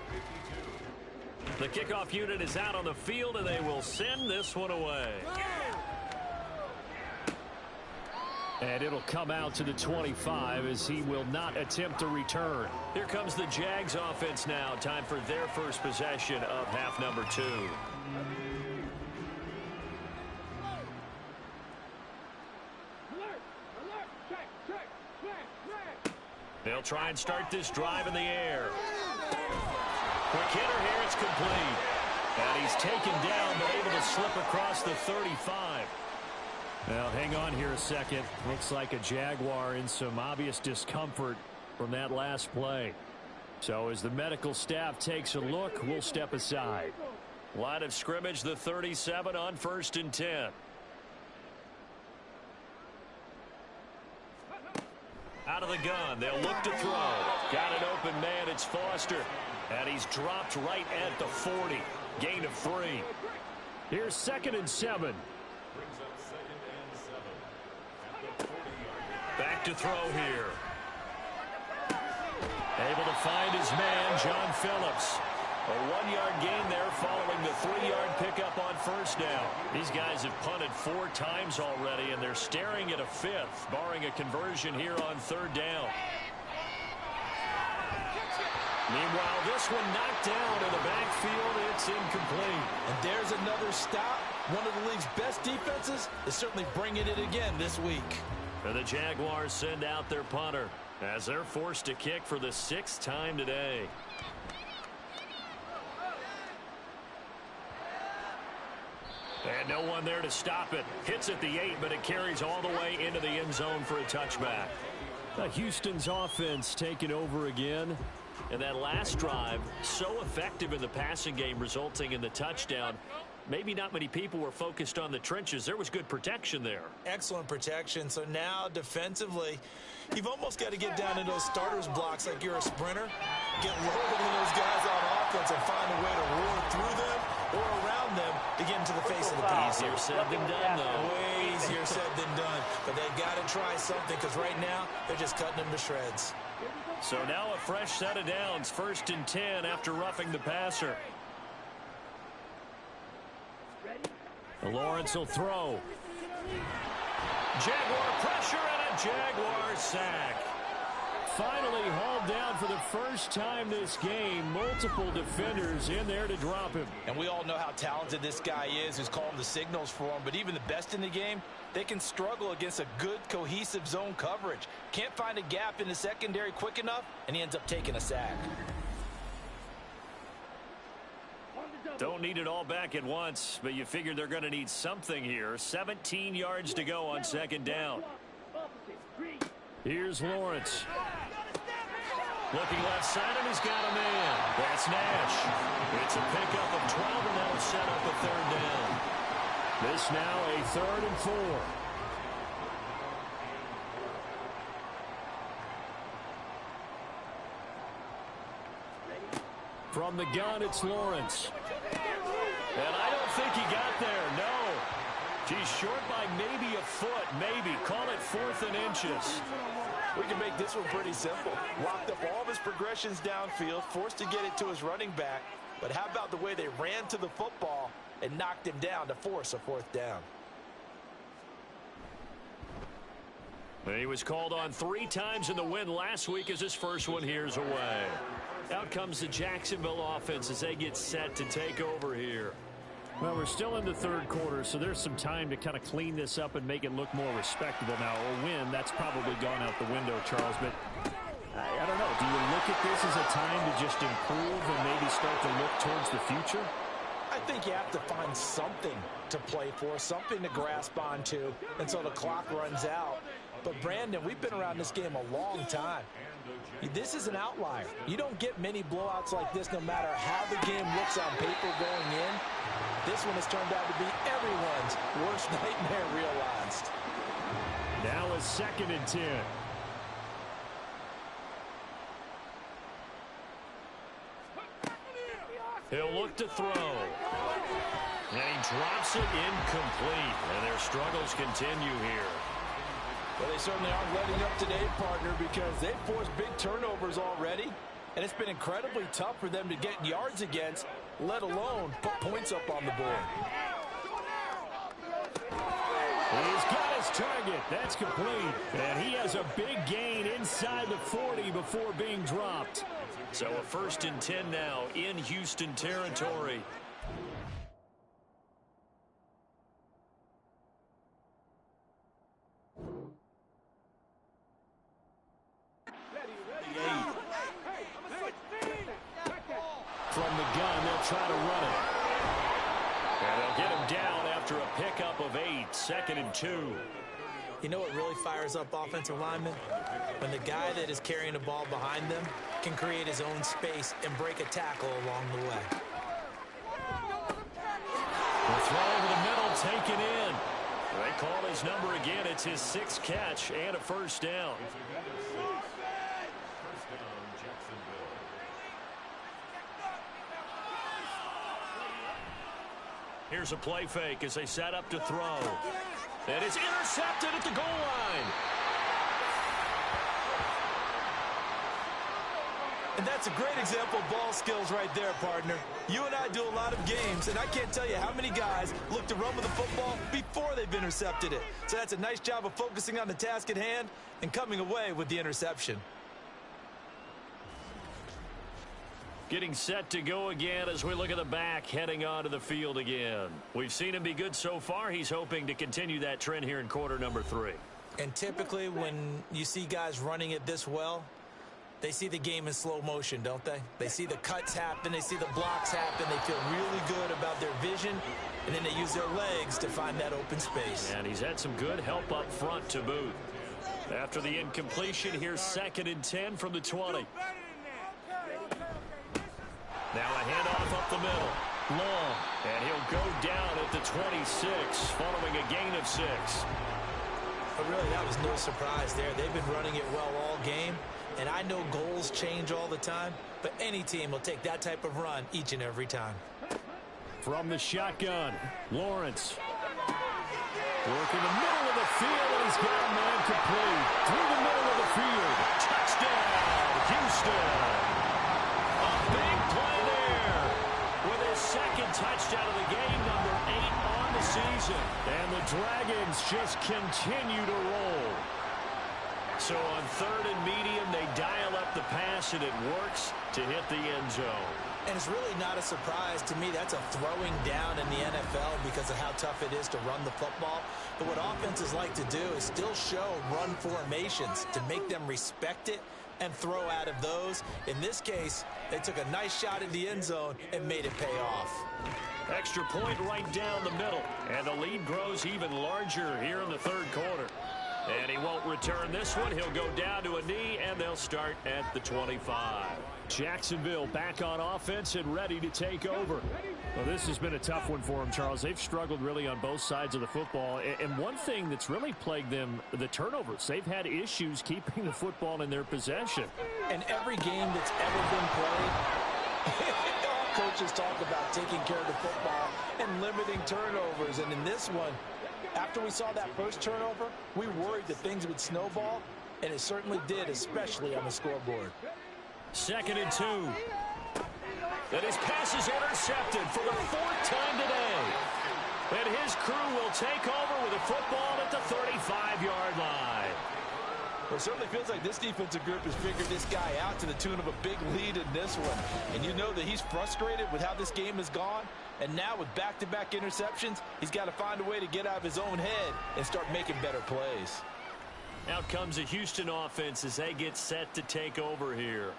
The kickoff unit is out on the field, and they will send this one away. And it'll come out to the 25 as he will not attempt to return. Here comes the Jags offense now. Time for their first possession of half number 2. They'll try and start this drive in the air. Quick hitter here, it's complete. And he's taken down, but able to slip across the 35. Now, hang on here a second. Looks like a Jaguar in some obvious discomfort from that last play. So as the medical staff takes a look, we'll step aside. Line of scrimmage, the 37 on 1st and 10. Out of the gun, they'll look to throw. Got an open man, it's Foster. And he's dropped right at the 40. Gain of 3. Here's 2nd and 7. Back to throw here. Able to find his man, John Phillips. A 1-yard gain there following the 3-yard pickup on 1st down. These guys have punted 4 times already, and they're staring at a 5th, barring a conversion here on 3rd down. Meanwhile, this one knocked down in the backfield. It's incomplete. And there's another stop. One of the league's best defenses is certainly bringing it again this week. And the Jaguars send out their punter as they're forced to kick for the 6th time today. And no one there to stop it. Hits at the 8, but it carries all the way into the end zone for a touchback. Houston's offense taking over again. And that last drive, so effective in the passing game, resulting in the touchdown. Maybe not many people were focused on the trenches. There was good protection there. Excellent protection. So now defensively, you've almost got to get down in those starters blocks like you're a sprinter. Get loaded in those guys on offense and find a way to roar through them or around them to get into the face of the pass. Easier said than done, though. Way easier said than done. But they've got to try something because right now they're just cutting them to shreds. So now a fresh set of downs. 1st and 10 after roughing the passer. Lawrence will throw. Jaguar pressure and a Jaguar sack. Finally hauled down for the first time this game. Multiple defenders in there to drop him. And we all know how talented this guy is who's calling the signals for him. But even the best in the game, they can struggle against a good, cohesive zone coverage. Can't find a gap in the secondary quick enough, and he ends up taking a sack. Don't need it all back at once, but you figure they're going to need something here. 17 yards to go on 2nd down. Here's Lawrence. Looking left side, and he's got a man. That's Nash. It's a pickup of 12, and that'll set up a 3rd down. This now a 3rd and 4. From the gun, it's Lawrence. And I don't think he got there, no. He's short by maybe a foot, maybe. Call it 4th and inches. We can make this one pretty simple. Locked up all of his progressions downfield, forced to get it to his running back. But how about the way they ran to the football and knocked him down to force a 4th down? He was called on 3 times in the win last week as his first one here's away. Out comes the Jacksonville offense as they get set to take over here. Well, we're still in the 3rd quarter, so there's some time to kind of clean this up and make it look more respectable. Now, a win, that's probably gone out the window, Charles, but I don't know. Do you look at this as a time to just improve and maybe start to look towards the future? I think you have to find something to play for, something to grasp onto until the clock runs out. But, Brandon, we've been around this game a long time. This is an outlier. You don't get many blowouts like this no matter how the game looks on paper going in. This one has turned out to be everyone's worst nightmare realized. Now a 2nd and 10. He'll look to throw. And he drops it incomplete. And their struggles continue here. Well, they certainly aren't letting up today, partner, because they've forced big turnovers already. And it's been incredibly tough for them to get yards against, let alone put points up on the board. He's got his target. That's complete. And he has a big gain inside the 40 before being dropped. So a 1st and 10 now in Houston territory. From the gun, they'll try to run it. And they'll get him down after a pickup of 8, 2nd and 2. You know what really fires up offensive linemen? When the guy that is carrying the ball behind them can create his own space and break a tackle along the way. The throw over the middle taken in. They call his number again. It's his 6th catch and a 1st down. Here's a play fake as they set up to throw. And it's intercepted at the goal line. And that's a great example of ball skills right there, partner. You and I do a lot of games, and I can't tell you how many guys look to run with the football before they've intercepted it. So that's a nice job of focusing on the task at hand and coming away with the interception. Getting set to go again as we look at the back heading onto the field again. We've seen him be good so far. He's hoping to continue that trend here in quarter number 3. And typically when you see guys running it this well, they see the game in slow motion, don't they? They see the cuts happen, they see the blocks happen, they feel really good about their vision, and then they use their legs to find that open space. And he's had some good help up front to boot. After the incompletion, here's 2nd and 10 from the 20. Now a handoff up the middle. Long. And he'll go down at the 26 following a gain of 6. But really, that was no surprise there. They've been running it well all game. And I know goals change all the time, but any team will take that type of run each and every time. From the shotgun, Lawrence. Working the middle of the field, and he's got a man complete. Through the middle of the field. Touchdown, Houston. A big play there with his 2nd touchdown of the game, number 8 on the season. And the Dragons just continue to roll. So on 3rd and medium, they dial up the pass, and it works to hit the end zone. And it's really not a surprise to me. That's a throwing down in the NFL because of how tough it is to run the football. But what offenses like to do is still show run formations to make them respect it and throw out of those. In this case, they took a nice shot at the end zone and made it pay off. Extra point right down the middle, and the lead grows even larger here in the 3rd quarter. And he won't return this one. He'll go down to a knee, and they'll start at the 25. Jacksonville back on offense and ready to take over. Well, this has been a tough one for them, Charles. They've struggled really on both sides of the football. And one thing that's really plagued them, the turnovers. They've had issues keeping the football in their possession. And every game that's ever been played, all coaches talk about taking care of the football and limiting turnovers. And in this one, after we saw that first turnover, we worried that things would snowball. And it certainly did, especially on the scoreboard. 2nd and 2. And his pass is intercepted for the 4th time today. And his crew will take over with a football at the 35-yard line. Well, it certainly feels like this defensive group has figured this guy out to the tune of a big lead in this one. And you know that he's frustrated with how this game has gone. And now with back-to-back interceptions, he's got to find a way to get out of his own head and start making better plays. Out comes the Houston offense as they get set to take over here.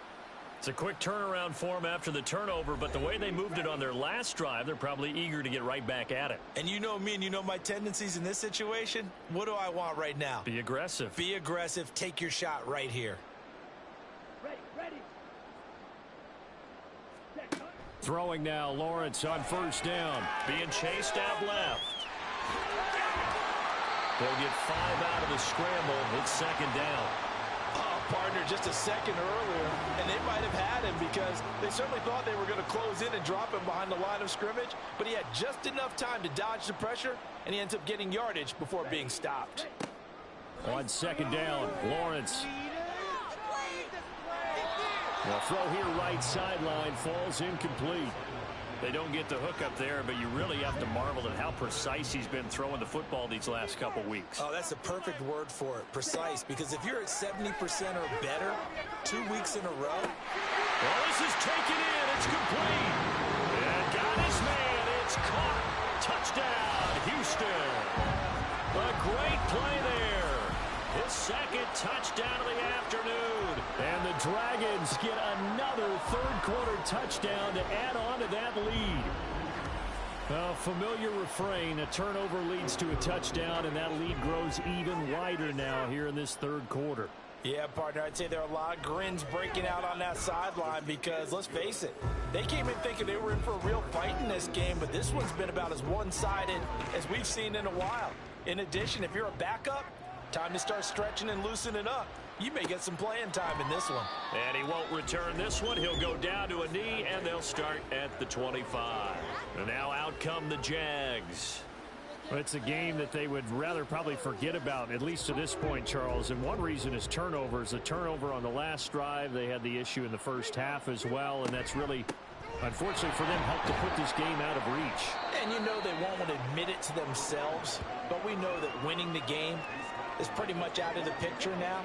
It's a quick turnaround for them after the turnover, but the way they moved it on their last drive, they're probably eager to get right back at it. And you know me and you know my tendencies in this situation. What do I want right now? Be aggressive. Be aggressive. Take your shot right here. Ready. Throwing now, Lawrence on 1st down. Being chased out left. They'll get 5 out of the scramble. It's 2nd down. Partner just a second earlier, and they might have had him because they certainly thought they were going to close in and drop him behind the line of scrimmage, but he had just enough time to dodge the pressure, and he ends up getting yardage before being stopped. On 2nd down, Lawrence. The throw here right sideline falls incomplete. They don't get the hook up there, but you really have to marvel at how precise he's been throwing the football these last couple weeks. Oh, that's a perfect word for it, precise, because if you're at 70% or better 2 weeks in a row. Well, this is taken in. It's complete. And got his man. It's caught. Touchdown, Houston. A great play there. His 2nd touchdown of the afternoon. And the Dragons get another 3rd-quarter touchdown to add on to that lead. A familiar refrain, a turnover leads to a touchdown, and that lead grows even wider now here in this 3rd quarter. Yeah, partner, I'd say there are a lot of grins breaking out on that sideline because, let's face it, they came in thinking they were in for a real fight in this game, but this one's been about as one-sided as we've seen in a while. In addition, if you're a backup, time to start stretching and loosening up. You may get some playing time in this one. And he won't return this one. He'll go down to a knee, and they'll start at the 25. And now out come the Jags. Well, it's a game that they would rather probably forget about, at least to this point, Charles. And one reason is turnovers. A turnover on the last drive. They had the issue in the first half as well, and that's really, unfortunately for them, helped to put this game out of reach. And you know they won't admit it to themselves, but we know that winning the game is pretty much out of the picture now.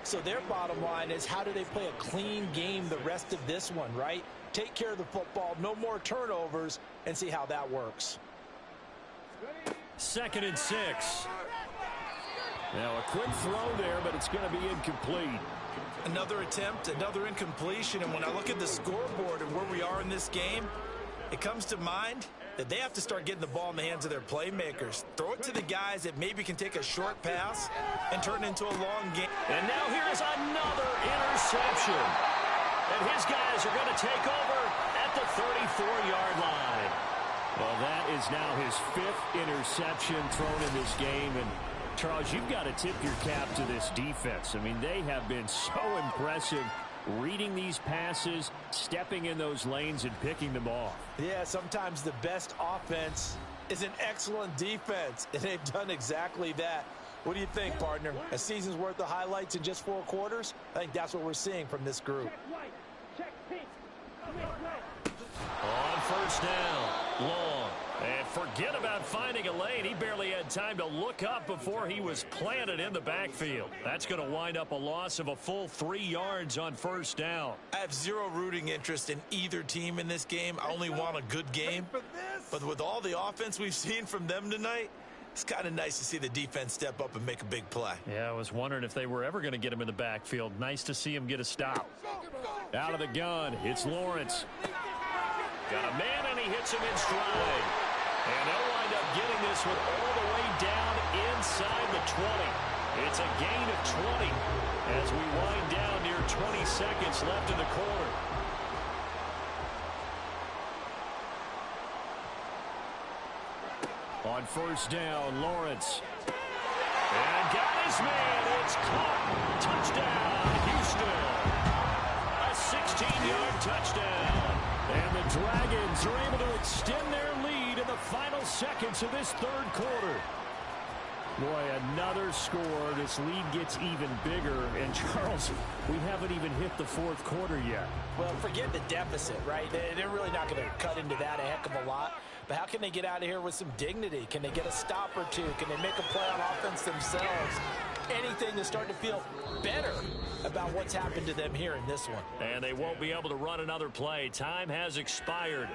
So their bottom line is, how do they play a clean game the rest of this one, right? Take care of the football, no more turnovers, and see how that works. 2nd and 6. Now a quick throw there, but it's going to be incomplete. Another attempt, another incompletion, and when I look at the scoreboard and where we are in this game, it comes to mind that they have to start getting the ball in the hands of their playmakers. Throw it to the guys that maybe can take a short pass and turn it into a long game. And now here's another interception. And his guys are going to take over at the 34-yard line. Well, that is now his 5th interception thrown in this game. And, Charles, you've got to tip your cap to this defense. I mean, they have been so impressive reading these passes, stepping in those lanes, and picking them off. Yeah, sometimes the best offense is an excellent defense, and they've done exactly that. What do you think, partner? A season's worth of highlights in just 4 quarters? I think that's what we're seeing from this group. On 1st down, Long. And forget about finding a lane. He barely had time to look up before he was planted in the backfield. That's going to wind up a loss of a full 3 yards on 1st down. I have zero rooting interest in either team in this game. I only want a good game. But with all the offense we've seen from them tonight, it's kind of nice to see the defense step up and make a big play. Yeah, I was wondering if they were ever going to get him in the backfield. Nice to see him get a stop. Out of the gun, it's Lawrence. Got a man, and he hits him in stride. And they'll wind up getting this one all the way down inside the 20. It's a gain of 20 as we wind down near 20 seconds left in the quarter. On 1st down, Lawrence. And got his man. It's caught. Touchdown, Houston. A 16-yard touchdown. And the Dragons are able to extend their lead in the final seconds of this 3rd quarter. Boy, another score. This lead gets even bigger. And, Charles, we haven't even hit the fourth quarter yet. Well, forget the deficit, right? They're really not going to cut into that a heck of a lot. But how can they get out of here with some dignity? Can they get a stop or two? Can they make a play on offense themselves? Anything to start to feel better about what's happened to them here in this one. And they won't be able to run another play. Time has expired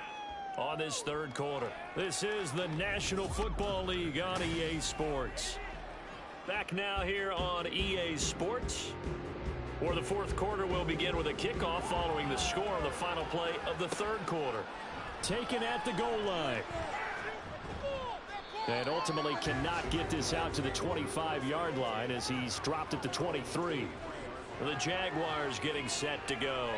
on this third quarter. This is the National Football League on EA Sports. Back now here on EA Sports. For the fourth quarter, we'll begin with a kickoff following the score on the final play of the third quarter. Taken at the goal line. And ultimately cannot get this out to the 25-yard line as he's dropped at the 23. The Jaguars getting set to go.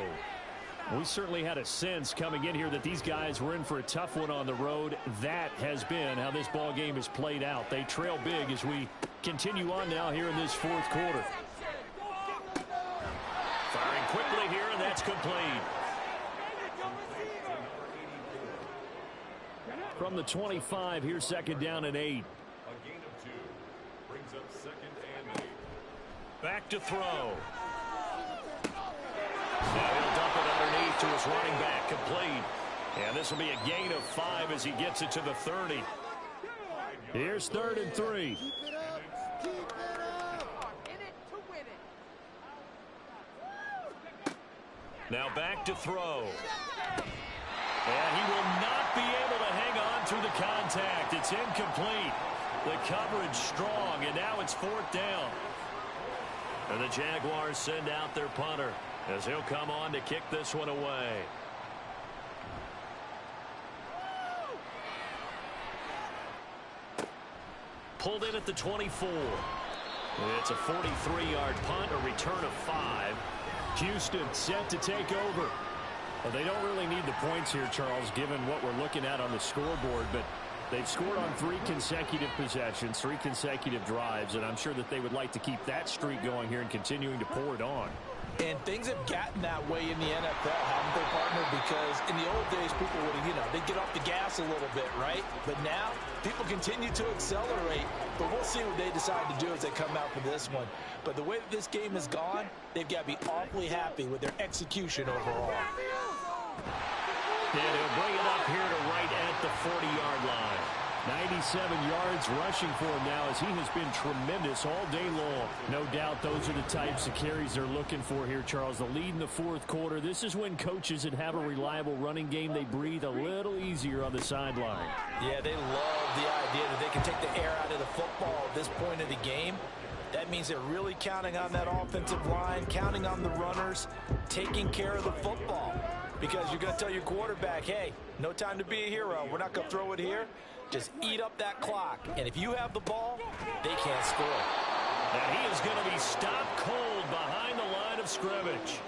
We certainly had a sense coming in here that these guys were in for a tough one on the road. That has been how this ball game has played out. They trail big as we continue on now here in this fourth quarter. Firing quickly here, and that's complete. From the 25, here's second down and 8. A gain of 2 brings up second and 8. Back to throw. Now he'll dump it underneath to his running back, complete. And this will be a gain of 5 as he gets it to the 30. Here's third and 3. Keep it up. Keep it up. In it to win it. Now back to throw. And he will not be able to hang on through the contact. It's incomplete. The coverage strong, and now it's fourth down. And the Jaguars send out their punter as he'll come on to kick this one away. Pulled in at the 24. It's a 43-yard punt, a return of 5. Houston set to take over. Well, they don't really need the points here, Charles, given what we're looking at on the scoreboard, but they've scored on 3 consecutive possessions, 3 consecutive drives, and I'm sure that they would like to keep that streak going here and continuing to pour it on. And things have gotten that way in the NFL, haven't they, partner? Because in the old days, people would, they'd get off the gas a little bit, right? But now, people continue to accelerate. But we'll see what they decide to do as they come out for this one. But the way that this game has gone, they've got to be awfully happy with their execution overall. And he'll bring it up here to right at the 40-yard line. 97 yards rushing for him now as he has been tremendous all day long. No doubt those are the types of carries they're looking for here, Charles. The lead in the fourth quarter. This is when coaches that have a reliable running game, they breathe a little easier on the sideline. Yeah, they love the idea that they can take the air out of the football at this point of the game. That means they're really counting on that offensive line, counting on the runners, taking care of the football. Because you're going to tell your quarterback, hey, no time to be a hero. We're not going to throw it here. Just eat up that clock. And if you have the ball, they can't score. And he is going to be stopped cold behind the line of scrimmage.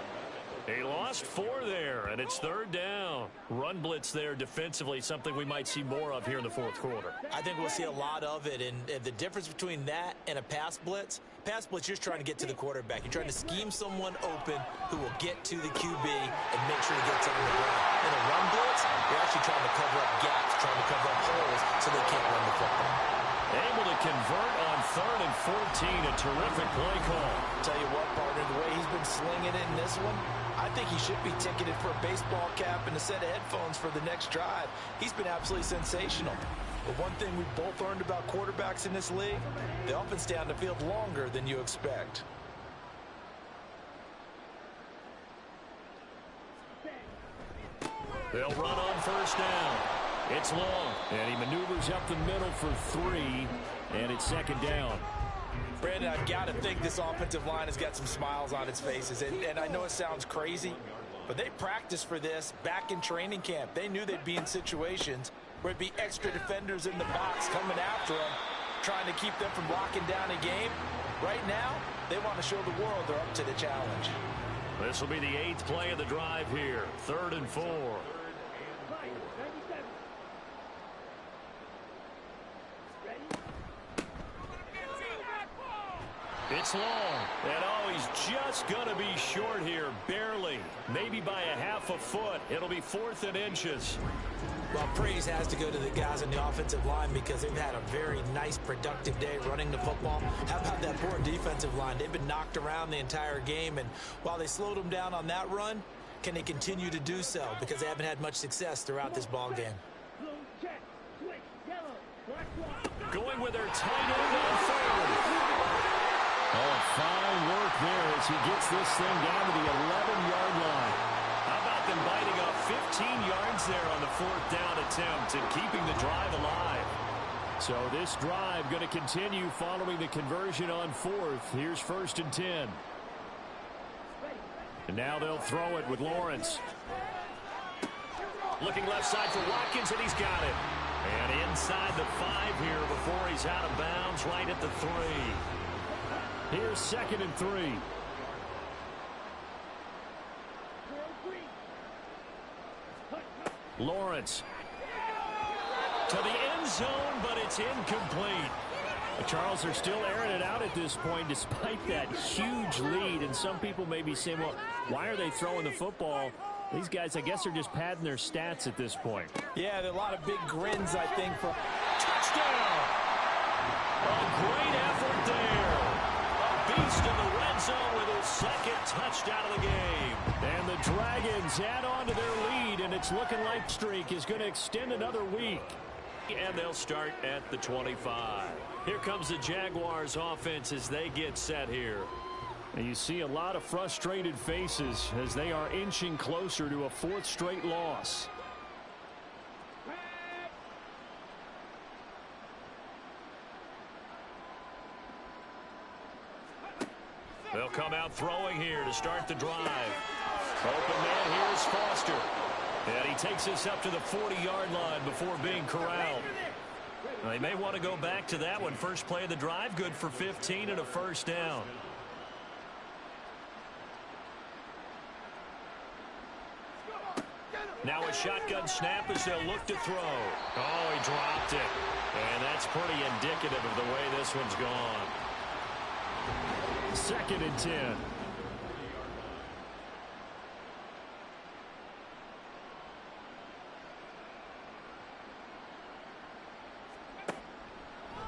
He lost 4 there, and it's third down. Run blitz there defensively, something we might see more of here in the fourth quarter. I think we'll see a lot of it, and the difference between that and a pass blitz, you're just trying to get to the quarterback. You're trying to scheme someone open who will get to the QB and make sure he gets on the ground. In a run blitz, you're actually trying to cover up gaps, trying to cover up holes so they can't run the football. Able to convert on third and 14, a terrific play call. Tell you what, partner, the way he's been slinging it in this one, I think he should be ticketed for a baseball cap and a set of headphones for the next drive. He's been absolutely sensational. But one thing we've both learned about quarterbacks in this league, they often stay on the field longer than you expect. They'll run on first down. It's long, and he maneuvers up the middle for 3, and it's second down. Brandon, I've got to think this offensive line has got some smiles on its faces. And I know it sounds crazy, but they practiced for this back in training camp. They knew they'd be in situations where it'd be extra defenders in the box coming after them, trying to keep them from locking down a game. Right now, they want to show the world they're up to the challenge. This will be the 8th play of the drive here. 3rd and 4. It's long. And oh, he's just going to be short here, barely. Maybe by a half a foot. It'll be 4th and inches. Well, praise has to go to the guys on the offensive line because they've had a very nice, productive day running the football. How about that poor defensive line? They've been knocked around the entire game, and while they slowed them down on that run, can they continue to do so? Because they haven't had much success throughout this ball game. Going with their tight end on 3rd. Oh, fine work there as he gets this thing down to the 11-yard line. How about them biting off 15 yards there on the 4th down attempt and keeping the drive alive? So this drive going to continue following the conversion on 4th. Here's 1st and 10. And now they'll throw it with Lawrence. Looking left side for Watkins, and he's got it. And inside the 5 here before he's out of bounds, right at the 3. Here's 2nd and 3. Lawrence. To the end zone, but it's incomplete. Charles, are still airing it out at this point despite that huge lead. And some people may be saying, well, why are they throwing the football? These guys, I guess, are just padding their stats at this point. Yeah, there are a lot of big grins, I think, for touchdown. A great effort there. A beast in the red zone with his 2nd touchdown of the game. And the Dragons add on to their lead, and it's looking like streak is going to extend another week. And they'll start at the 25. Here comes the Jaguars offense as they get set here. And you see a lot of frustrated faces as they are inching closer to a 4th straight loss. They'll come out throwing here to start the drive. Open man here is Foster. And he takes this up to the 40-yard line before being corralled. Now, they may want to go back to that one. First play of the drive, good for 15 and a 1st down. Now a shotgun snap as they'll look to throw. Oh, he dropped it. And that's pretty indicative of the way this one's gone. 2nd and 10.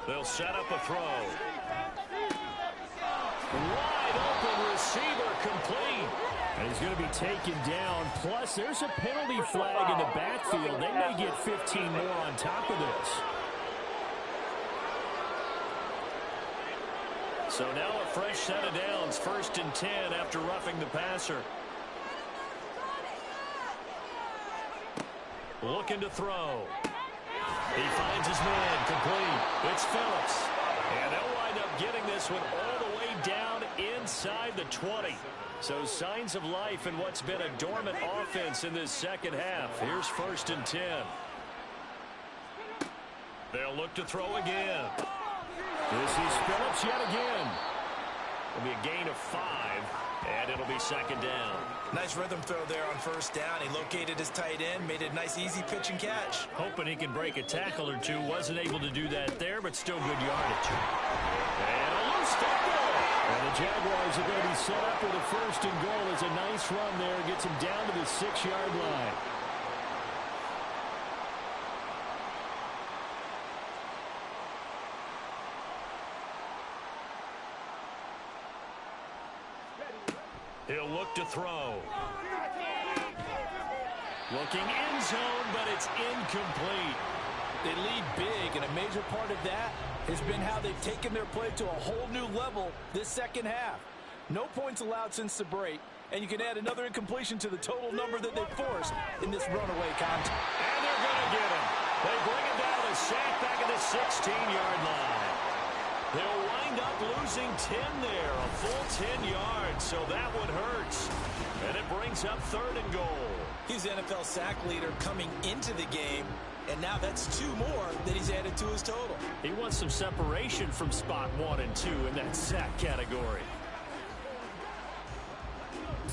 They'll set up a throw. Wide open receiver complete. And he's going to be taken down. Plus, there's a penalty flag in the backfield. They may get 15 more on top of this. So now a fresh set of downs. 1st and 10 after roughing the passer. Looking to throw. He finds his man complete. It's Phillips. And they'll wind up getting this one all the way down inside the 20. So signs of life in what's been a dormant offense in this 2nd half. Here's 1st and 10. They'll look to throw again. This is Phillips yet again. It'll be a gain of 5, and it'll be 2nd down. Nice rhythm throw there on 1st down. He located his tight end, made a nice easy pitch and catch. Hoping he can break a tackle or two. Wasn't able to do that there, but still good yardage. And a loose football. And the Jaguars are going to be set up for the 1st and goal. It's a nice run there. Gets him down to the 6-yard line. He'll look to throw. Looking end zone, but it's incomplete. They lead big, and a major part of that has been how they've taken their play to a whole new level this 2nd half. No points allowed since the break, and you can add another incompletion to the total number that they forced in this runaway contest. And they're going to get him. They bring him down a sack back at the 16-yard line. They'll wind up losing 10 there, a full 10 yards, so that one hurts. And it brings up 3rd and goal. He's the NFL sack leader coming into the game, and now that's 2 more that he's added to his total. He wants some separation from spot 1 and 2 in that sack category.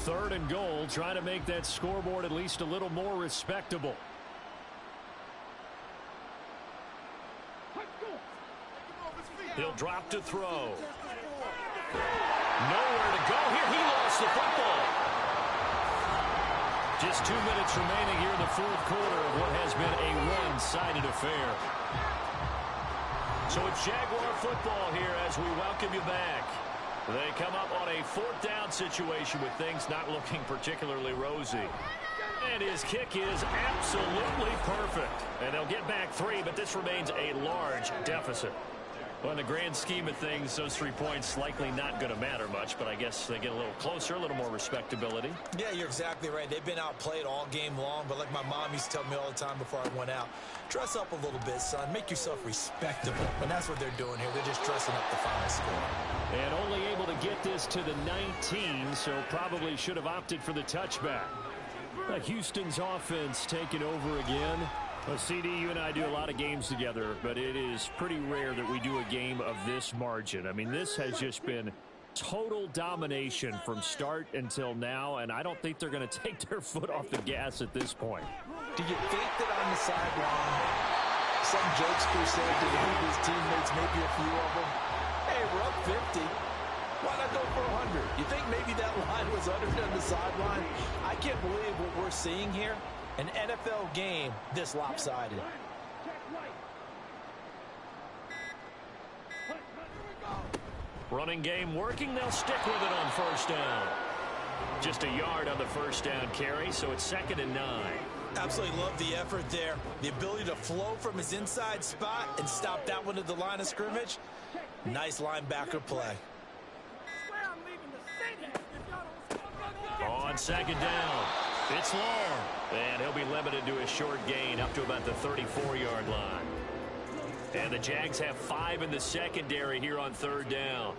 3rd and goal, trying to make that scoreboard at least a little more respectable. He'll drop to throw. Nowhere to go here. He lost the football. Just 2 minutes remaining here in the fourth quarter of what has been a one-sided affair. So it's Jaguar football here as we welcome you back. They come up on a fourth down situation with things not looking particularly rosy. And his kick is absolutely perfect. And they'll get back 3, but this remains a large deficit. Well, in the grand scheme of things, those 3 points likely not going to matter much, but I guess they get a little closer, a little more respectability. Yeah, you're exactly right. They've been outplayed all game long, but like my mom used to tell me all the time before I went out, dress up a little bit, son. Make yourself respectable. And that's what they're doing here. They're just dressing up the final score. And only able to get this to the 19, so probably should have opted for the touchback. Houston's offense taking over again. Well, CD, you and I do a lot of games together, but it is pretty rare that we do a game of this margin. I mean, this has just been total domination from start until now, and I don't think they're going to take their foot off the gas at this point. Do you think that on the sideline, some jokester said to his teammates, maybe a few of them, hey, we're up 50. Why not go for 100? You think maybe that line was uttered on the sideline? I can't believe what we're seeing here. An NFL game this lopsided. Running game working. They'll stick with it on first down. Just a yard on the first down carry, so it's 2nd and 9. Absolutely love the effort there. The ability to flow from his inside spot and stop that one at the line of scrimmage. Nice linebacker play. On 2nd down, it's long. And he'll be limited to a short gain up to about the 34-yard line. And the Jags have 5 in the secondary here on 3rd down.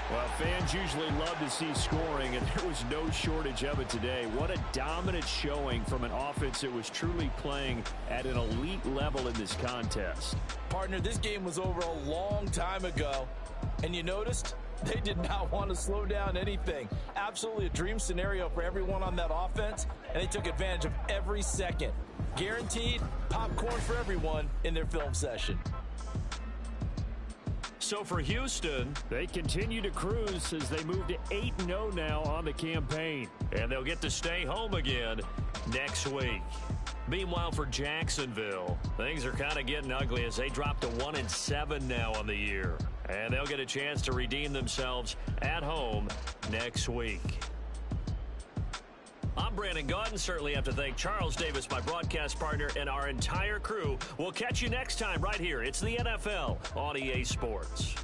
Well, fans usually love to see scoring, and there was no shortage of it today. What a dominant showing from an offense that was truly playing at an elite level in this contest. Partner, this game was over a long time ago. And you noticed they did not want to slow down anything. Absolutely a dream scenario for everyone on that offense, and they took advantage of every second. Guaranteed popcorn for everyone in their film session. So for Houston, they continue to cruise as they move to 8-0 now on the campaign. And they'll get to stay home again next week. Meanwhile, for Jacksonville, things are kind of getting ugly as they drop to 1-7 now on the year. And they'll get a chance to redeem themselves at home next week. I'm Brandon Gaudin. Certainly have to thank Charles Davis, my broadcast partner, and our entire crew. We'll catch you next time right here. It's the NFL on EA Sports.